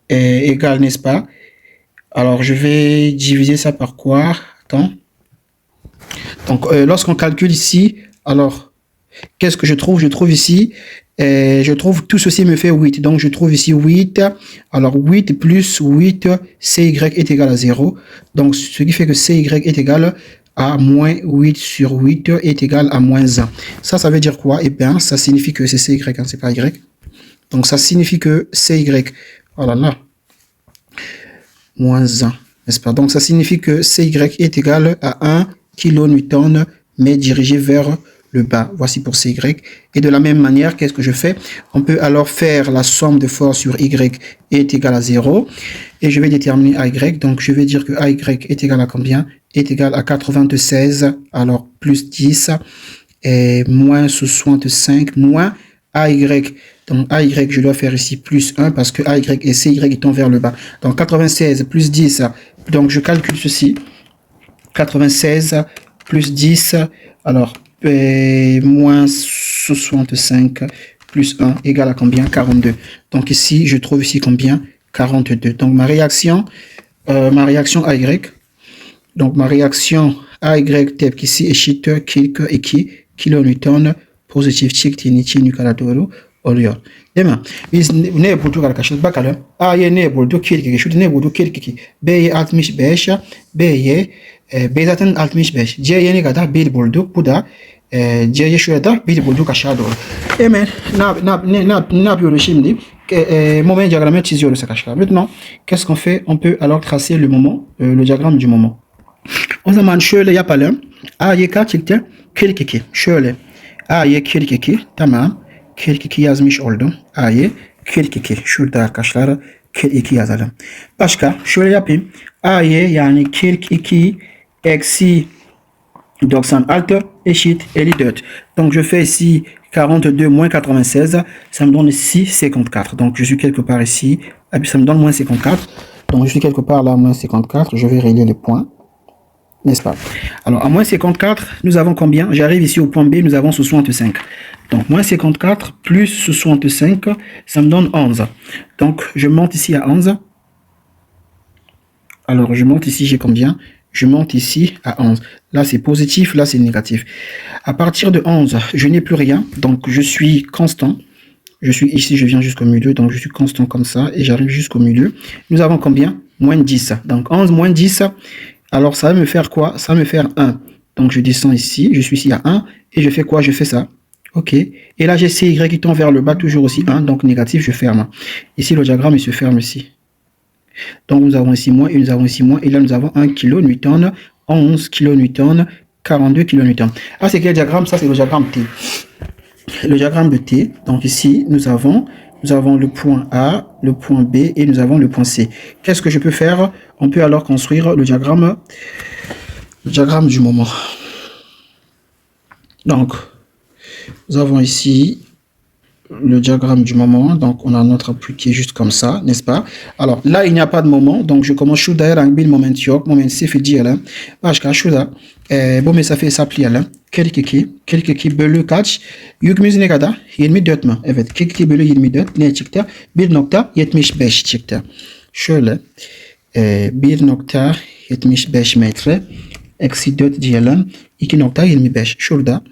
n'est-ce pas? Alors, je vais diviser ça par quoi? Attends. Donc, lorsqu'on calcule ici, alors, qu'est-ce que je trouve? Je trouve ici, je trouve tout ceci me fait 8. Donc, je trouve ici 8. Alors, 8 plus 8, CY est égal à 0. Donc, ce qui fait que CY est égal à moins 8 sur 8 est égal à moins 1. Ça veut dire quoi? Eh bien, ça signifie que c'est CY, hein, c'est pas Y. Donc, ça signifie que CY, voilà là, moins 1, n'est-ce pas? Donc, ça signifie que CY est égal à 1 kN, mais dirigé vers le bas. Voici pour CY. Et de la même manière, qu'est-ce que je fais? On peut alors faire la somme de force sur Y est égal à 0. Et je vais déterminer AY. Donc, je vais dire que AY est égal à combien? Est égal à 96, alors plus 10, et moins 65, moins AY. Donc, AY, je dois faire ici plus 1 parce que AY et CY étant vers le bas. Donc, 96 plus 10. Donc, je calcule ceci. 96 plus 10. Alors, moins 65 plus 1 égale à combien? 42. Donc, ici, je trouve ici combien? 42. Donc, ma réaction AY. Donc, ma réaction AY type ici est shit quelque et qui kilonewton positif chick tinichi nukalatoro. Oluyor. Değil mi? Biz ne bulduk arkadaşlar? Bakalım. A'ya ne bulduk? Kirkiki. Şurada ne bulduk? Kirkiki. B'ye 65. B zaten 65. C'ye ne kadar? 1 bulduk. Bu da C'ye şurada 1 bulduk aşağı doğru. Hemen ne yapıyoruz şimdi? Moment diagramı çiziyoruz arkadaşlar. Maintenant, qu'est-ce qu'on fait? On peut alors tracer le moment, le diagramme du moment. O zaman şöyle yapalım. A'ya kaç çıktı? 42. Şöyle. A'ya 42. Tamam. 42 yazmış oldum. A'yı 42. Şurada arkadaşlar 42 yazalım. Başka şöyle yapayım. A'yı yani 42 eksi 96 eşit 54. Donc je fais ici 42 moins 96. Ça me donne ici 54. Donc je suis quelque part ici. Et puis ça me donne moins 54. Donc je suis quelque part là moins 54. Je vais relier les points. N'est-ce pas? Alors, à moins 54, nous avons combien? J'arrive ici au point B, nous avons 65. Donc, moins 54 plus 65, ça me donne 11. Donc, je monte ici à 11. Alors, je monte ici, j'ai combien? Je monte ici à 11. Là, c'est positif, là, c'est négatif. À partir de 11, je n'ai plus rien. Donc, je suis constant. Je suis ici, je viens jusqu'au milieu. Donc, je suis constant comme ça et j'arrive jusqu'au milieu. Nous avons combien? Moins 10. Donc, 11 moins 10... Alors, ça va me faire quoi? Ça va me faire 1. Donc, je descends ici. Je suis ici à 1. Et je fais quoi? Je fais ça. OK. Et là, j'ai CY qui tend vers le bas, toujours aussi 1. Donc, négatif, je ferme. Ici, le diagramme, il se ferme ici. Donc, nous avons ici moins et nous avons ici moins. Et là, nous avons 1 kN, 11 kN, 42 kN. Ah, c'est quel diagramme? Ça, c'est le diagramme T. Le diagramme de T. Donc, ici, nous avons le point A, le point B et nous avons le point C. Qu'est-ce que je peux faire? On peut alors construire le diagramme du moment. Donc, nous avons ici le diagramme du moment. Donc, on a notre appui qui est juste comme ça, n'est-ce pas? Alors, là, il n'y a pas de moment. Donc, je commence à d'ailleurs un moment yok. Moment sıfır diyelim. Başka şurada. Bu mesafeyi hesaplayalım. 42 bölü kaç? Yükümüz ne kadar? 24 mu? Evet. 42 bölü 24 ne çıktı? 1.75 çıktı. Şöyle. 1.75 metre. Eksi 4 diyelim. 2.25. Şurada.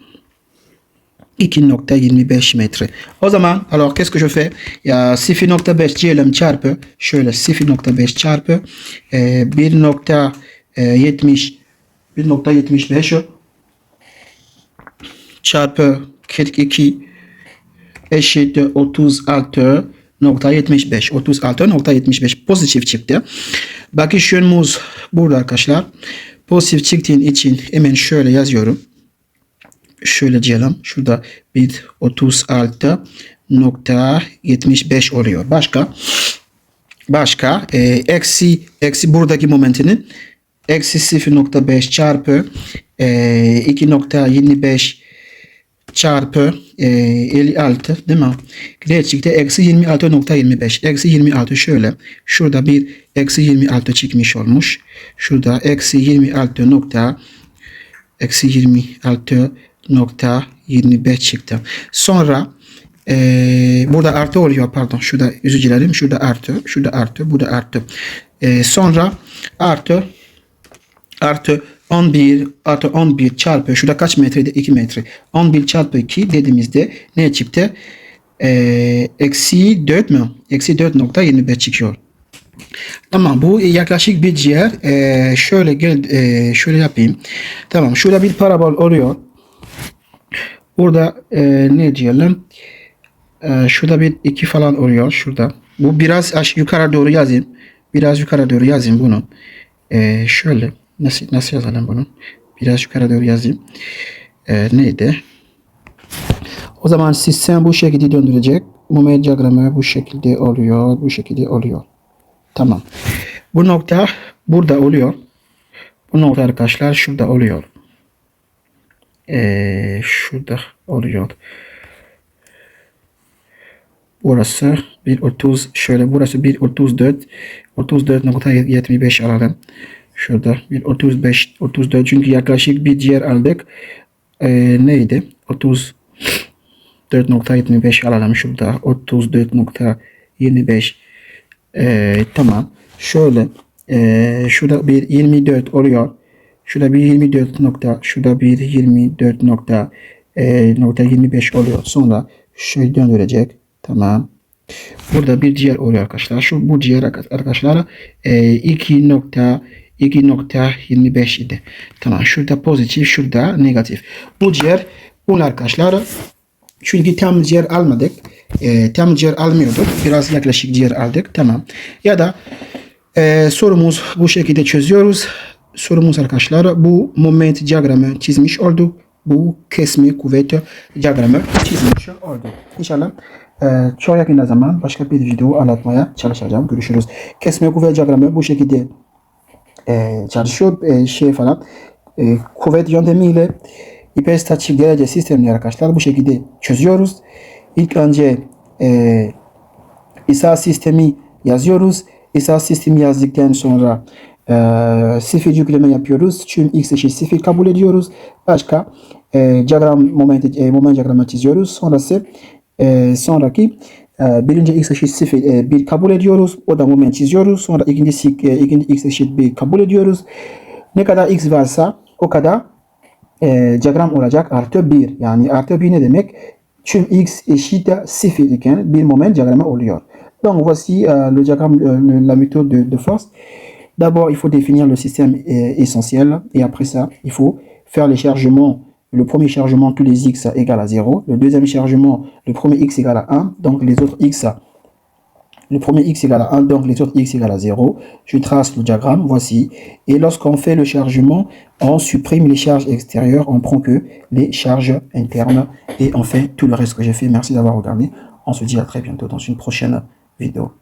2.25 metre. O zaman alors qu'est-ce que je fais? Il y a 0.5 diyelim çarpı şöyle 0.5 çarpı 1.75 çarpı 42 eşittir 36.75 36.75 pozitif çıktı. Bakış yönümüz burada arkadaşlar. Pozitif çıktığın için hemen şöyle yazıyorum. Şöyle diyelim. Şurada bir 36.75 oluyor. Başka eksi buradaki momentinin eksi 0.5 çarpı 2.25 çarpı 56 değil mi? Gerçekte eksi 26.25. Eksi 26 şöyle. Şurada bir eksi 26 çıkmış olmuş. Şurada eksi 26.25 çıktı. Sonra burada artı oluyor, pardon. Şurada özür dilerim. Şurada artı, burada artı. Sonra artı 11 çarpı şurada kaç metreydi? 2 metre. 11 çarpı 2 dediğimizde ne çıktı? Eksi 4 mü? Eksi 4.25 çıkıyor. Tamam, bu yaklaşık bir ciğer. Şöyle yapayım. Tamam, şurada bir parabol oluyor. Burada ne diyelim? Şurada bir 2 falan oluyor. Şurada. Bu biraz yukarı doğru yazayım. Biraz yukarı doğru yazayım bunu. Şöyle. Nasıl yazalım bunu? Biraz yukarı doğru yazayım. Neydi? O zaman sistem bu şekilde döndürecek. Moment diyagramı bu şekilde oluyor. Tamam. Bu nokta burada oluyor. Bu nokta arkadaşlar şurada oluyor. Şurada oluyor. Burası 1.30 şöyle, burası 34.75 alalım. Şurada 1.34 çünkü yaklaşık bir diğer aldık. Neydi? 34.75 alalım şurada. 34.25 tamam. Şöyle şurada bir 24 oluyor. Şurada bir 24.25 oluyor. Sonra şöyle döndürecek. Tamam. Burada bir diğer oluyor arkadaşlar. Bu diğer arkadaşlar 2.25 idi. Tamam. Şurada pozitif, şurada negatif. Bu diğer bunlar arkadaşlar. Çünkü tam diğer almadık. Tam diğer almıyorduk. Biraz yaklaşık diğer aldık. Tamam. Ya da sorumuz bu şekilde çözüyoruz. Sorumuz arkadaşlar bu moment diyagramı çizmiş olduk. Bu kesme kuvvet diyagramı çizmiş olduk. İnşallah çok yakın zaman başka bir video anlatmaya çalışacağım. Görüşürüz. Kesme kuvvet diyagramı bu şekilde çalışıyor. Kuvvet yöntemiyle hiperstatik derece sistemleri arkadaşlar bu şekilde çözüyoruz. İlk önce İsa sistemi yazıyoruz. İsa sistemi yazdıktan sonra sıfır yükleme yapıyoruz. Çünkü x eşit sıfır kabul ediyoruz. Başka moment diyagramı çiziyoruz. Sonraki birinci x eşit sıfır 1 kabul ediyoruz. O da moment çiziyoruz. Sonra ikinci x eşit 1 kabul ediyoruz. Ne kadar x varsa o kadar diyagram olacak artı 1. Yani artı 1 ne demek? Çünkü x eşit 0 iken bir moment diyagramı oluyor. Donc voici le diagramme, la méthode de force. D'abord, il faut définir le système essentiel et après ça, il faut faire les chargements. Le premier chargement, tous les x égale à 0. Le deuxième chargement, le premier x égale à 1. Donc les autres x, le premier x égale à 1, donc les autres x égale à 0. Je trace le diagramme, voici. Et lorsqu'on fait le chargement, on supprime les charges extérieures, on prend que les charges internes et on fait tout le reste que j'ai fait. Merci d'avoir regardé. On se dit à très bientôt dans une prochaine vidéo.